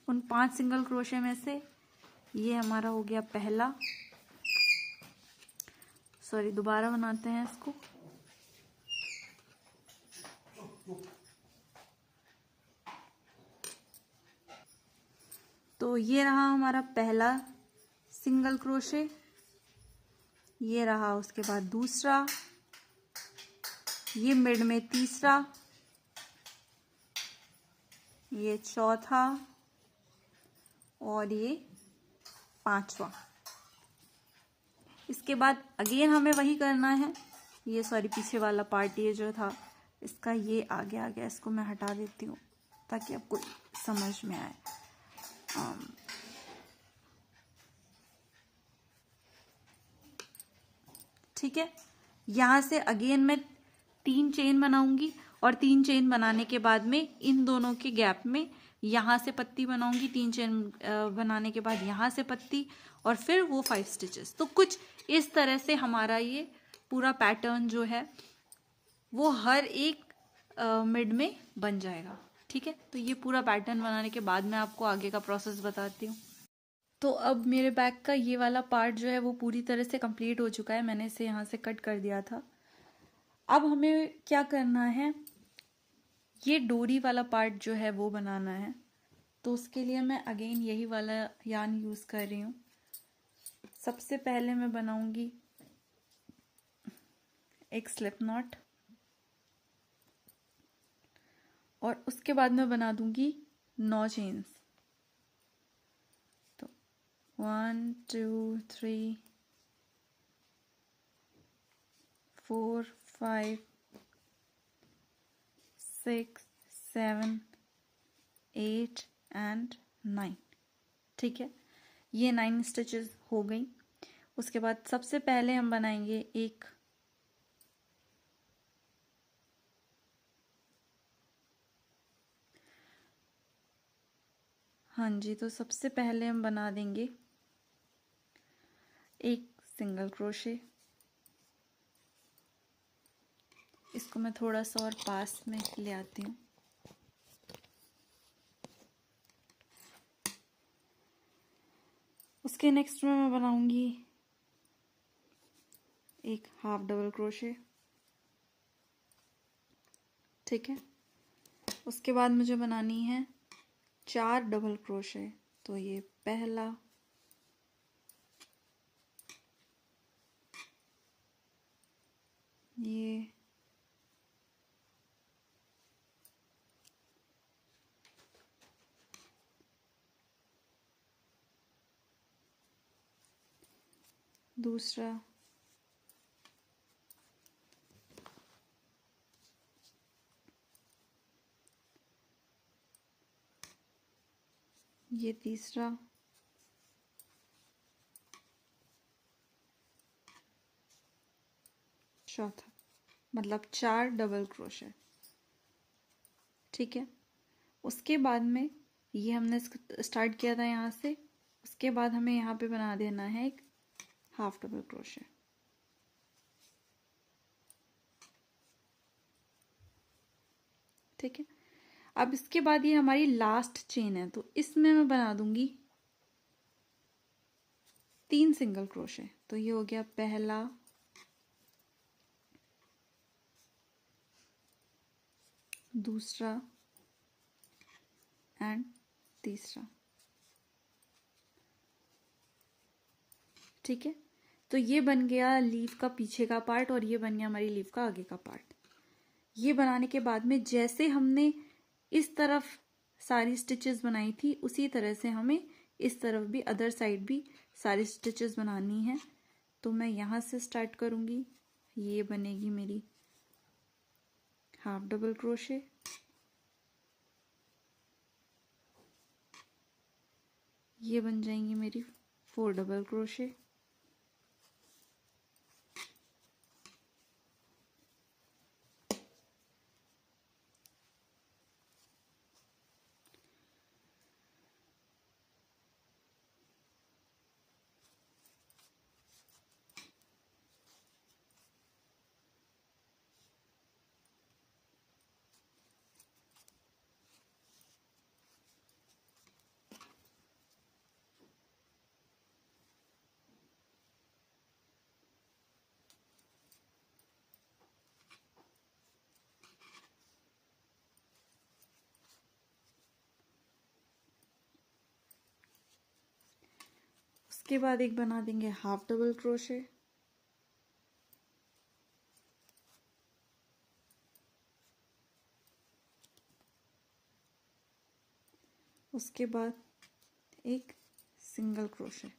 उन 5 सिंगल क्रोशे में से। ये हमारा हो गया पहला, दोबारा बनाते हैं इसको। तो ये रहा हमारा पहला सिंगल क्रोशे, ये रहा उसके बाद दूसरा, ये मिड में तीसरा, ये चौथा और ये पांचवा। इसके बाद अगेन हमें वही करना है। ये पीछे वाला पार्ट ये जो था इसका ये आगे आ गया, इसको मैं हटा देती हूँ ताकि आपको समझ में आए। ठीक है, यहां से अगेन मैं 3 चेन बनाऊंगी और 3 चेन बनाने के बाद में इन दोनों के गैप में यहां से पत्ती बनाऊंगी। 3 चेन बनाने के बाद यहां से पत्ती और फिर वो 5 स्टिचेस। तो कुछ इस तरह से हमारा ये पूरा पैटर्न जो है वो हर एक मिड में बन जाएगा। ठीक है, तो ये पूरा पैटर्न बनाने के बाद मैं आपको आगे का प्रोसेस बताती हूँ। तो अब मेरे बैक का ये वाला पार्ट जो है वो पूरी तरह से कंप्लीट हो चुका है। मैंने इसे यहाँ से कट कर दिया था। अब हमें क्या करना है, ये डोरी वाला पार्ट जो है वो बनाना है। तो उसके लिए मैं अगेन यही वाला यार्न यूज कर रही हूँ। सबसे पहले मैं बनाऊंगी एक स्लिप नॉट और उसके बाद मैं बना दूंगी 9 चेन्स। तो 1 2 3 4 5 6 7 8 एंड 9। ठीक है, ये 9 स्टिचेस हो गई। उसके बाद सबसे पहले हम बनाएंगे एक तो सबसे पहले हम बना देंगे एक सिंगल क्रोशे। इसको मैं थोड़ा सा और पास में ले आती हूँ। उसके नेक्स्ट में मैं बनाऊंगी एक हाफ डबल क्रोशे। ठीक है, उसके बाद मुझे बनानी है 4 डबल क्रोशे। तो ये पहला, ये दूसरा, ये तीसरा, चौथा, मतलब 4 डबल क्रोशे। ठीक है, उसके बाद में ये हमने स्टार्ट किया था यहाँ से। उसके बाद हमें यहाँ पे बना देना है एक हाफ डबल क्रोशे। ठीक है, अब इसके बाद ये हमारी लास्ट चेन है, तो इसमें मैं बना दूंगी 3 सिंगल क्रोशे। तो ये हो गया पहला, दूसरा एंड तीसरा। ठीक है, तो ये बन गया लीफ का पीछे का पार्ट और ये बन गया हमारी लीफ का आगे का पार्ट। ये बनाने के बाद में जैसे हमने इस तरफ सारी स्टिचेस बनाई थी उसी तरह से हमें इस तरफ भी, अदर साइड भी सारी स्टिचेस बनानी है। तो मैं यहाँ से स्टार्ट करूँगी। ये बनेगी मेरी हाफ डबल क्रोशे, ये बन जाएंगी मेरी 4 डबल क्रोशे, उसके बाद एक बना देंगे हाफ डबल क्रोशे, उसके बाद एक सिंगल क्रोशे,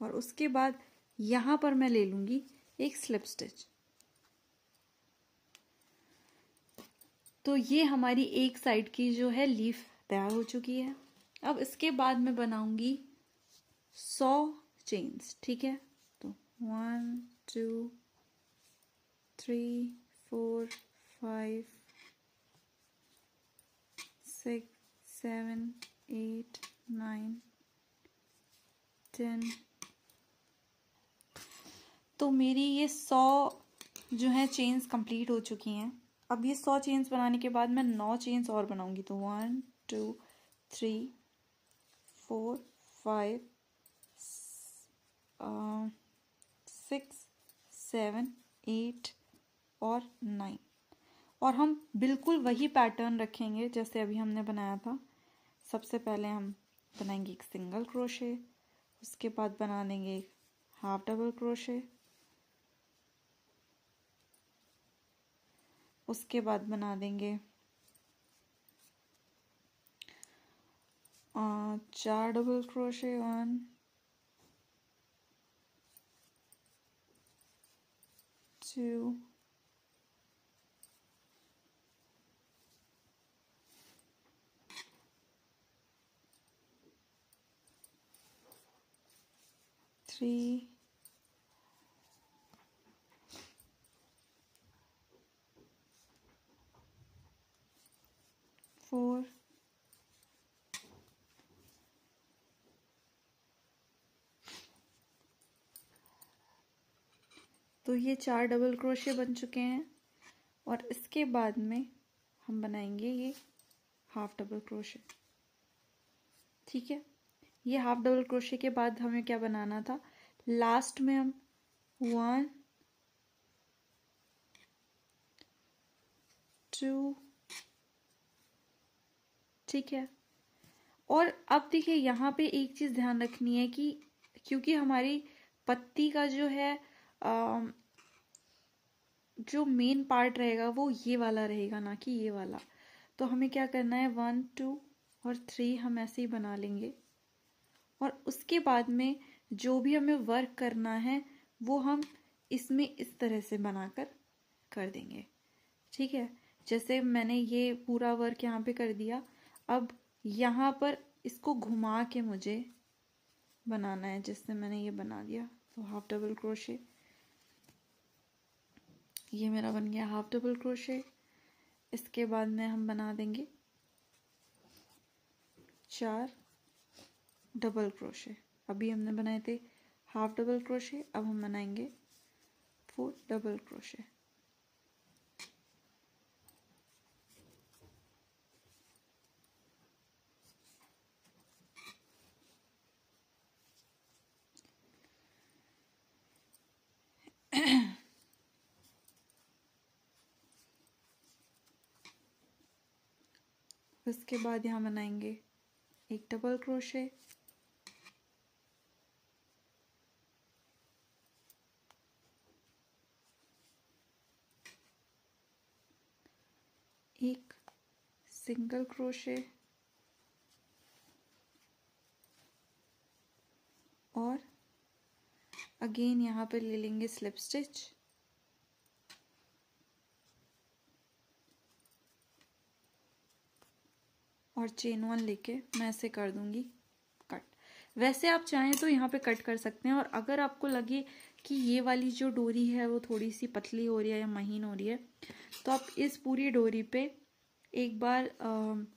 और उसके बाद यहां पर मैं ले लूंगी एक स्लिप स्टिच। तो ये हमारी एक साइड की जो है लीफ तैयार हो चुकी है। अब इसके बाद मैं बनाऊंगी 100 चेन्स, ठीक है। तो 1 2 3 4 5 6 7 8 9 10। तो मेरी ये 100 जो है चेन्स कंप्लीट हो चुकी हैं। अब ये 100 चेन्स बनाने के बाद मैं 9 चेन्स और बनाऊंगी। तो 1 2 3 4 5 6 7 8 और 9। और हम बिल्कुल वही पैटर्न रखेंगे जैसे अभी हमने बनाया था। सबसे पहले हम बनाएंगे एक सिंगल क्रोशे, उसके बाद बना देंगे एक हाफ डबल क्रोशे, उसके बाद बना देंगे 4 डबल क्रोशे, 1 2 3 4 तो ये 4 डबल क्रोशे बन चुके हैं। और इसके बाद में हम बनाएंगे ये हाफ डबल क्रोशे, ठीक है। ये हाफ डबल क्रोशे के बाद हमें क्या बनाना था, लास्ट में हम 1 2, ठीक है। और अब देखिए यहाँ पे एक चीज ध्यान रखनी है कि क्योंकि हमारी पत्ती का जो है जो मेन पार्ट रहेगा वो ये वाला रहेगा, ना कि ये वाला। तो हमें क्या करना है, 1 2 और 3 हम ऐसे ही बना लेंगे। और उसके बाद में जो भी हमें वर्क करना है वो हम इसमें इस तरह से बनाकर कर देंगे, ठीक है। जैसे मैंने ये पूरा वर्क यहाँ पे कर दिया। अब यहाँ पर इसको घुमा के मुझे बनाना है, जिससे मैंने ये बना दिया। तो हाफ डबल क्रोशे, ये मेरा बन गया हाफ डबल क्रोशे। इसके बाद में हम बना देंगे 4 डबल क्रोशे। अभी हमने बनाए थे हाफ डबल क्रोशे, अब हम बनाएंगे 4 डबल क्रोशे। उसके बाद यहाँ बनाएंगे एक डबल क्रोशे, एक सिंगल क्रोशे और अगेन यहाँ पे ले लेंगे स्लिप स्टिच और चेन 1 लेके मैं ऐसे कर दूंगी कट। वैसे आप चाहें तो यहाँ पे कट कर सकते हैं, और अगर आपको लगे कि ये वाली जो डोरी है वो थोड़ी सी पतली हो रही है या महीन हो रही है, तो आप इस पूरी डोरी पे एक बार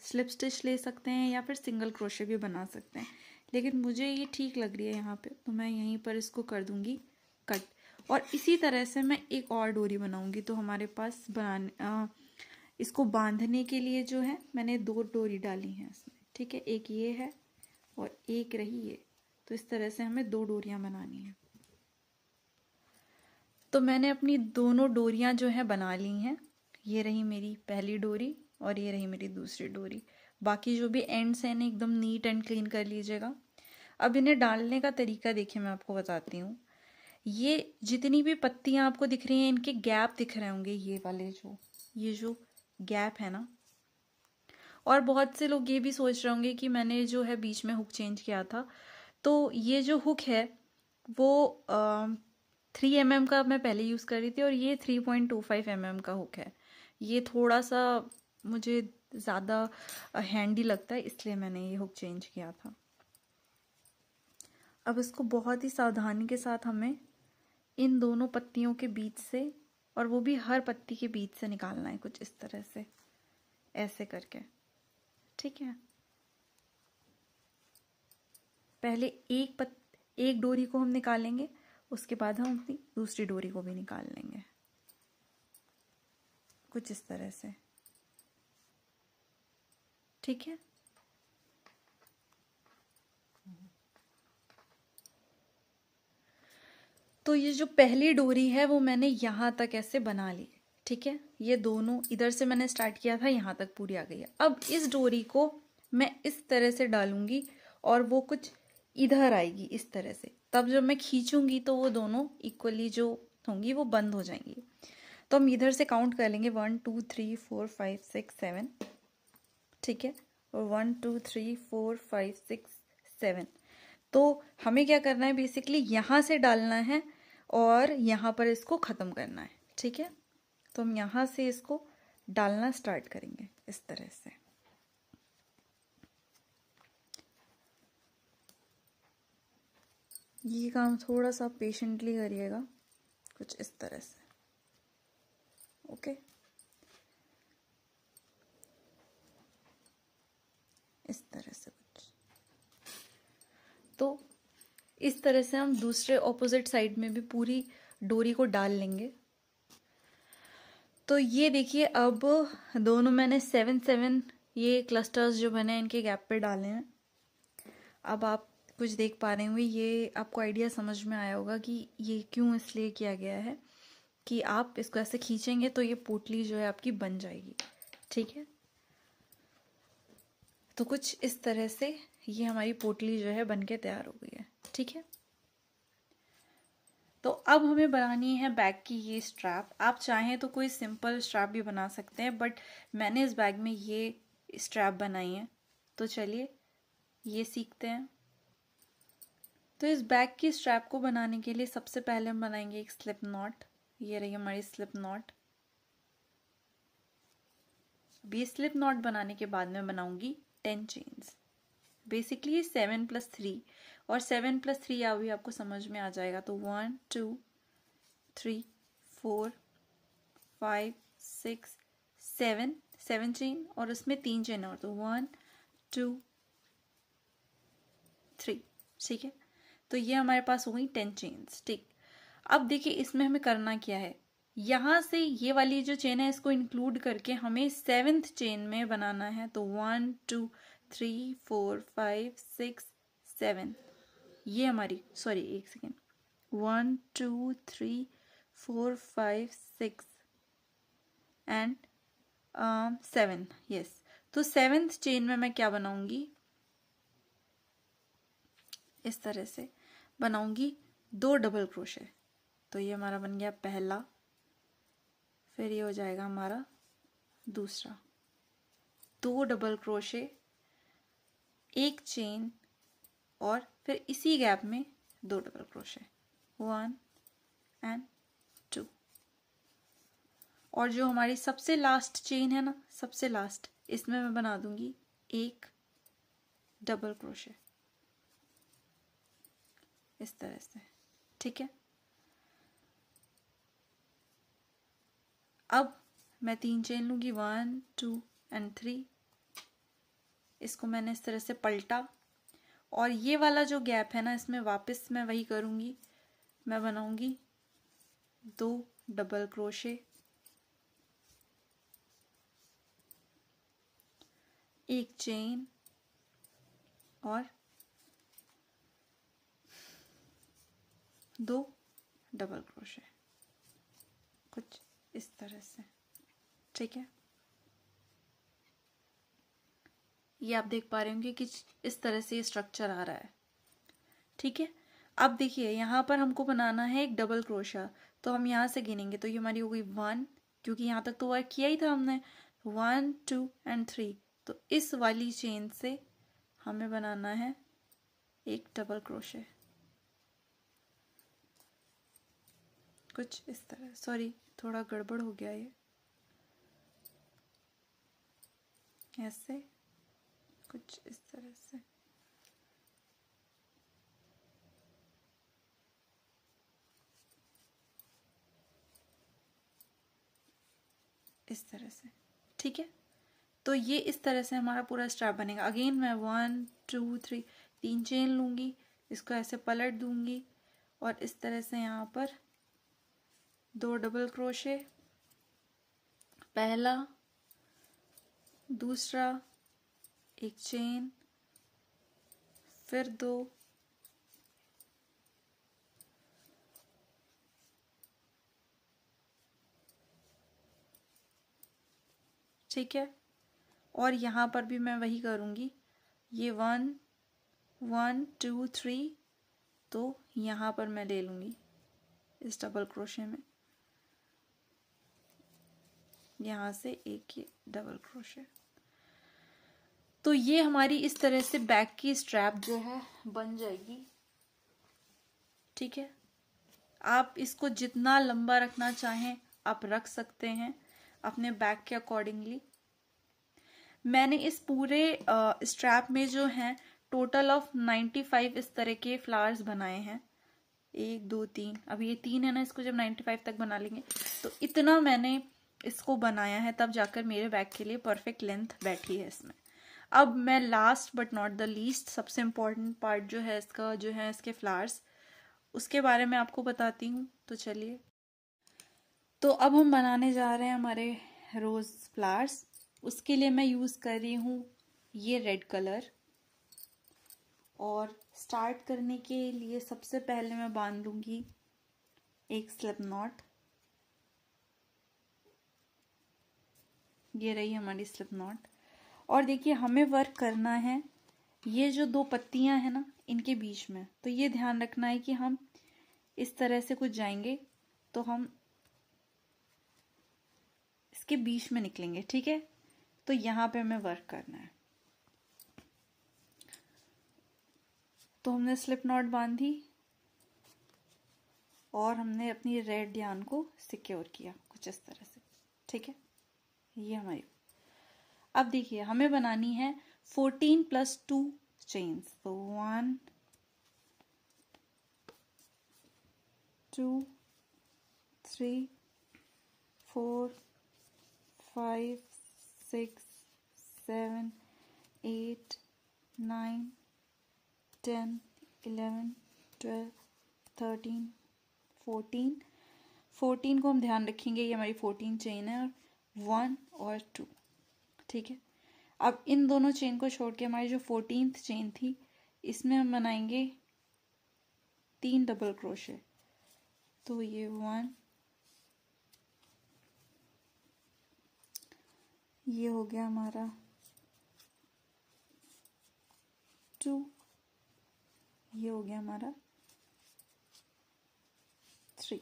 स्लिप स्टिच ले सकते हैं या फिर सिंगल क्रोशे भी बना सकते हैं। लेकिन मुझे ये ठीक लग रही है यहाँ पे, तो मैं यहीं पर इसको कर दूंगी कट। और इसी तरह से मैं एक और डोरी बनाऊंगी। तो हमारे पास इसको बांधने के लिए जो है मैंने 2 डोरी डाली हैं इसमें, ठीक है। एक ये है और एक रही ये। तो इस तरह से हमें 2 डोरियां बनानी है। तो मैंने अपनी दोनों डोरियां जो है बना ली हैं। ये रही मेरी पहली डोरी और ये रही मेरी दूसरी डोरी। बाकी जो भी एंड्स हैं ना एकदम नीट एंड क्लीन कर लीजिएगा। अब इन्हें डालने का तरीका देखिए, मैं आपको बताती हूँ। ये जितनी भी पत्तियां आपको दिख रही हैं इनके गैप दिख रहे होंगे, ये वाले ये जो गैप है ना। और बहुत से लोग ये भी सोच रहे होंगे कि मैंने जो है बीच में हुक चेंज किया था। तो ये जो हुक है वो 3 mm का मैं पहले यूज़ कर रही थी और ये 3.25 mm का हुक है। ये थोड़ा सा मुझे ज़्यादा हैंडी लगता है, इसलिए मैंने ये हुक चेंज किया था। अब इसको बहुत ही सावधानी के साथ हमें इन दोनों पत्तियों के बीच से, और वो भी हर पत्ती के बीच से निकालना है, कुछ इस तरह से ऐसे करके, ठीक है। पहले एक डोरी को हम निकालेंगे, उसके बाद हम अपनी दूसरी डोरी को भी निकाल लेंगे, कुछ इस तरह से, ठीक है। तो ये जो पहली डोरी है वो मैंने यहाँ तक ऐसे बना ली, ठीक है। ये दोनों इधर से मैंने स्टार्ट किया था, यहाँ तक पूरी आ गई है। अब इस डोरी को मैं इस तरह से डालूंगी और वो कुछ इधर आएगी इस तरह से। तब जब मैं खींचूंगी तो वो दोनों इक्वली जो होंगी वो बंद हो जाएंगी। तो हम इधर से काउंट कर लेंगे 1 2 3 4 5 6 7, ठीक है। और 1 2 3 4 5 6 7। तो हमें क्या करना है, बेसिकली यहाँ से डालना है और यहाँ पर इसको ख़त्म करना है, ठीक है। तो हम यहाँ से इसको डालना स्टार्ट करेंगे इस तरह से। ये काम थोड़ा सा पेशेंटली करिएगा, कुछ इस तरह से, ओके। इस तरह से कुछ, तो इस तरह से हम दूसरे ऑपोजिट साइड में भी पूरी डोरी को डाल लेंगे। तो ये देखिए, अब दोनों मैंने 7 ये क्लस्टर्स जो बने इनके गैप पे डाले हैं। अब आप कुछ देख पा रहे होंगे, ये आपको आइडिया समझ में आया होगा कि ये क्यों इसलिए किया गया है कि आप इसको ऐसे खींचेंगे तो ये पोटली जो है आपकी बन जाएगी, ठीक है। तो कुछ इस तरह से ये हमारी पोटली जो है बनके तैयार हो गई है, ठीक है। तो अब हमें बनानी है बैग की ये स्ट्रैप। आप चाहें तो कोई सिंपल स्ट्रैप भी बना सकते हैं, बट मैंने इस बैग में ये स्ट्रैप बनाई है। तो चलिए ये सीखते हैं। तो इस बैग की स्ट्रैप को बनाने के लिए सबसे पहले हम बनाएंगे एक स्लिप नॉट। ये रही हमारी स्लिप नॉट। ये स्लिप नॉट बनाने के बाद मैं बनाऊंगी 10 चेन्स। बेसिकली 7 + 3, और 7 + 3 अभी आपको समझ में आ जाएगा। तो 1 2 3 4 5 6 7 चेन, और उसमें 3 चेन और, तो 1 2 3, ठीक है। तो ये हमारे पास हो गई 10 चेन्स, ठीक। अब देखिए इसमें हमें करना क्या है, यहाँ से ये वाली जो चेन है इसको इंक्लूड करके हमें 7th चेन में बनाना है। तो 1 2 3 4 5 6 7, ये हमारी, सॉरी एक सेकेंड, 1 2 3 4 5 6 एंड 7, यस। तो 7th चेन में मैं क्या बनाऊंगी, इस तरह से बनाऊंगी 2 डबल क्रोशे। तो ये हमारा बन गया पहला, फिर ये हो जाएगा हमारा दूसरा, 2 डबल क्रोशे, एक चेन और फिर इसी गैप में 2 डबल क्रोशे, 1 एंड 2। और जो हमारी सबसे लास्ट चेन है ना, सबसे लास्ट, इसमें मैं बना दूंगी एक डबल क्रोशे इस तरह से। ठीक है, अब मैं 3 चेन लूंगी, 1 2 एंड 3। इसको मैंने इस तरह से पलटा और ये वाला जो गैप है ना, इसमें वापस मैं वही करूंगी, मैं बनाऊंगी 2 डबल क्रोशे, एक चेन और 2 डबल क्रोशे, कुछ इस तरह से। ठीक है, ये आप देख पा रहे होंगे कि इस तरह से ये स्ट्रक्चर आ रहा है। ठीक है, अब देखिए यहाँ पर हमको बनाना है एक डबल क्रोशा, तो हम यहाँ से गिनेंगे, तो ये हमारी हो गई 1, क्योंकि यहाँ तक तो वर्क किया ही था हमने, 1 2 एंड 3। तो इस वाली चेन से हमें बनाना है एक डबल क्रोशे, कुछ इस तरह। सॉरी, थोड़ा गड़बड़ हो गया ये, ऐसे कुछ इस तरह से। इस तरह से। ठीक है, तो ये इस तरह से हमारा पूरा स्ट्रैप बनेगा। अगेन मैं 1 2 3 3 चेन लूंगी, इसको ऐसे पलट दूंगी और इस तरह से यहाँ पर 2 डबल क्रोशे, पहला, दूसरा, एक चेन, फिर 2, ठीक है, और यहाँ पर भी मैं वही करूँगी, ये 1 1 2 3, तो यहाँ पर मैं ले लूँगी इस डबल क्रोशे में, यहाँ से एक ये डबल क्रोशे। तो ये हमारी इस तरह से बैक की स्ट्रैप जो है बन जाएगी। ठीक है, आप इसको जितना लंबा रखना चाहें आप रख सकते हैं अपने बैक के अकॉर्डिंगली। मैंने इस पूरे स्ट्रैप में जो है टोटल ऑफ 95 इस तरह के फ्लावर्स बनाए हैं। 1 2 3, अभी ये 3 है ना, इसको जब 95 तक बना लेंगे तो इतना मैंने इसको बनाया है, तब जाकर मेरे बैग के लिए परफेक्ट लेंथ बैठी है इसमें। अब मैं last but not the least, सबसे इम्पोर्टेंट पार्ट जो है इसका, जो है इसके फ्लावर्स, उसके बारे में आपको बताती हूँ। तो चलिए, तो अब हम बनाने जा रहे हैं हमारे रोज फ्लावर्स। उसके लिए मैं यूज़ कर रही हूँ ये रेड कलर। और स्टार्ट करने के लिए सबसे पहले मैं बांध लूँगी एक स्लिप नॉट। ये रही हमारी स्लिप नॉट। और देखिए, हमें वर्क करना है ये जो 2 पत्तियां हैं ना, इनके बीच में। तो ये ध्यान रखना है कि हम इस तरह से कुछ जाएंगे तो हम इसके बीच में निकलेंगे। ठीक है, तो यहाँ पे हमें वर्क करना है। तो हमने स्लिप नॉट बांधी और हमने अपनी रेड यार्न को सिक्योर किया कुछ इस तरह से। ठीक है, ये हमारी। अब देखिए, हमें बनानी है 14 + 2 चेन्स। तो 1 2 3 4 5 6 7 8 9 10 11 12 13 14। 14 को हम ध्यान रखेंगे, ये हमारी 14 चेन है, और 1 और 2। ठीक है, अब इन दोनों चेन को छोड़ के हमारी जो 14th चेन थी, इसमें हम बनाएंगे 3 डबल क्रोशे। तो ये 1, ये हो गया हमारा 2, ये हो गया हमारा 3।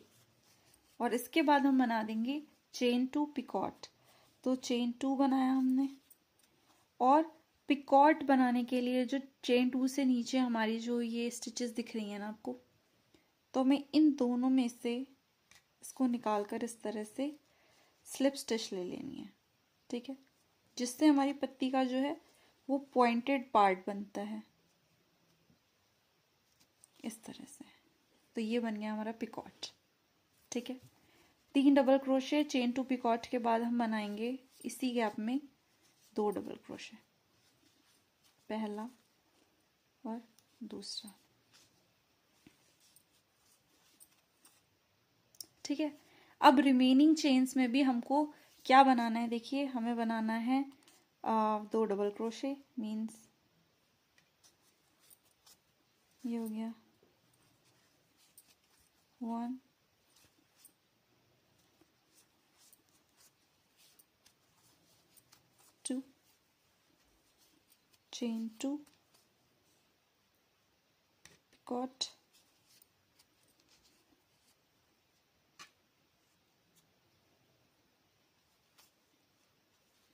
और इसके बाद हम बना देंगे चेन 2 पिकॉट। तो चेन 2 बनाया हमने, और पिकॉट बनाने के लिए जो चेन 2 से नीचे हमारी जो ये स्टिचेस दिख रही हैं ना आपको, तो हमें इन दोनों में से इसको निकाल कर इस तरह से स्लिप स्टिच ले लेनी है, ठीक है, जिससे हमारी पत्ती का जो है वो पॉइंटेड पार्ट बनता है इस तरह से। तो ये बन गया हमारा पिकॉट, ठीक है। 3 डबल क्रोशे चेन 2 पिकॉट के बाद हम बनाएंगे इसी गैप में 2 डबल क्रोशे, पहला और दूसरा, ठीक है। अब रिमेनिंग चेन्स में भी हमको क्या बनाना है, देखिए हमें बनाना है 2 डबल क्रोशे, मीन्स ये हो गया 1 2 चेन 2 पिकॉट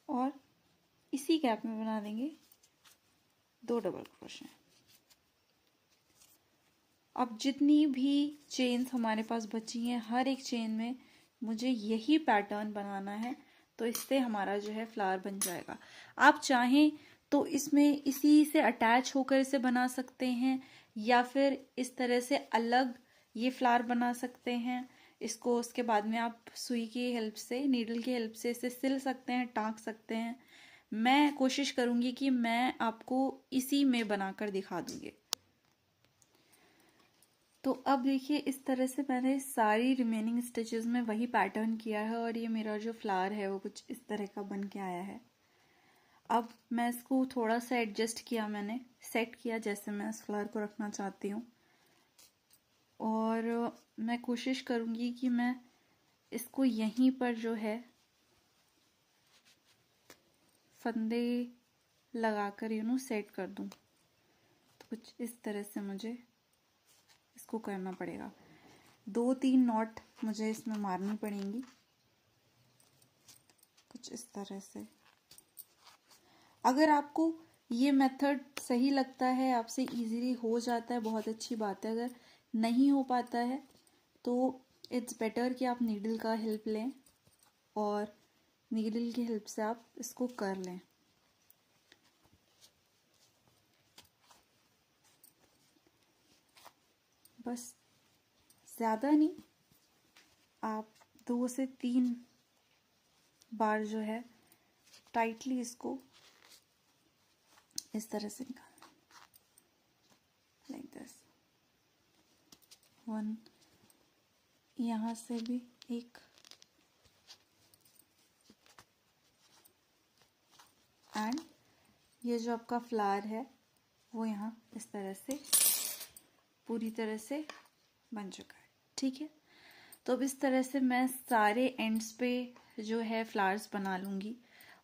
और इसी गैप में बना देंगे 2 डबल क्रोशे। अब जितनी भी चेन्स हमारे पास बची हैं हर एक चेन में मुझे यही पैटर्न बनाना है, तो इससे हमारा जो है फ्लावर बन जाएगा। आप चाहें तो इसमें इसी से अटैच होकर इसे बना सकते हैं, या फिर इस तरह से अलग ये फ्लावर बना सकते हैं। इसको उसके बाद में आप सुई की हेल्प से, नीडल की हेल्प से इसे सिल सकते हैं, टाँक सकते हैं। मैं कोशिश करूँगी कि मैं आपको इसी में बनाकर दिखा दूँगी। तो अब देखिए इस तरह से मैंने सारी रिमेनिंग स्टिचेस में वही पैटर्न किया है और ये मेरा जो फ्लावर है वो कुछ इस तरह का बन के आया है। अब मैं इसको थोड़ा सा एडजस्ट किया, मैंने सेट किया जैसे मैं इस फ्लावर को रखना चाहती हूँ, और मैं कोशिश करूँगी कि मैं इसको यहीं पर जो है फंदे लगाकर सेट कर दूँ। तो कुछ इस तरह से मुझे इसको करना पड़ेगा। 2-3 नॉट मुझे इसमें मारनी पड़ेंगी कुछ इस तरह से। अगर आपको ये मेथड सही लगता है, आपसे इजीली हो जाता है, बहुत अच्छी बात है। अगर नहीं हो पाता है तो इट्स बेटर कि आप नीडल का हेल्प लें और नीडल की हेल्प से आप इसको कर लें। बस ज़्यादा नहीं, आप 2 से 3 बार जो है टाइटली इसको इस तरह से निकालना, लाइक दिस। 1 यहाँ से भी एक, एंड ये जो आपका फ्लावर है वो यहाँ इस तरह से पूरी तरह से बन चुका है, ठीक है। तो अब इस तरह से मैं सारे एंड्स पे जो है फ्लावर्स बना लूँगी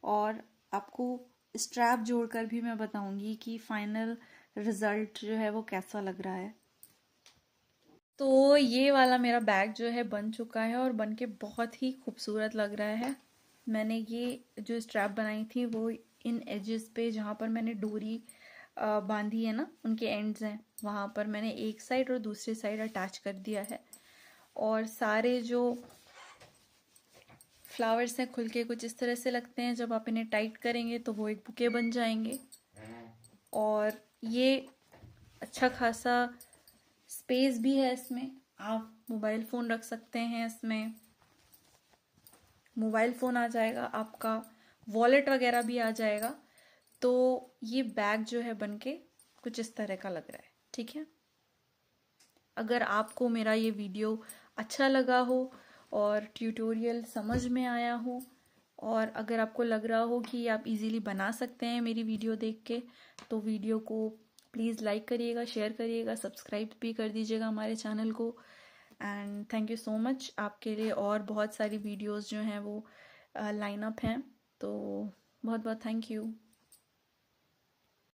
और आपको स्ट्रैप जोड़कर भी मैं बताऊंगी कि फाइनल रिजल्ट जो है वो कैसा लग रहा है। तो ये वाला मेरा बैग जो है बन चुका है और बन के बहुत ही खूबसूरत लग रहा है। मैंने ये जो स्ट्रैप बनाई थी वो इन एजेस पे जहाँ पर मैंने डोरी बांधी है ना, उनके एंड्स हैं, वहाँ पर मैंने एक साइड और दूसरी साइड अटैच कर दिया है। और सारे जो फ्लावर्स हैं खुल के कुछ इस तरह से लगते हैं, जब आप इन्हें टाइट करेंगे तो वो एक बुके बन जाएंगे। और ये अच्छा खासा स्पेस भी है इसमें, आप मोबाइल फ़ोन रख सकते हैं, इसमें मोबाइल फ़ोन आ जाएगा, आपका वॉलेट वगैरह भी आ जाएगा। तो ये बैग जो है बनके कुछ इस तरह का लग रहा है, ठीक है। अगर आपको मेरा ये वीडियो अच्छा लगा हो और ट्यूटोरियल समझ में आया हो, और अगर आपको लग रहा हो कि आप इजीली बना सकते हैं मेरी वीडियो देख के, तो वीडियो को प्लीज़ लाइक करिएगा, शेयर करिएगा, सब्सक्राइब भी कर दीजिएगा हमारे चैनल को। And thank you so much. आपके लिए और बहुत सारी वीडियोस जो हैं वो लाइन अप हैं, तो बहुत बहुत थैंक यू।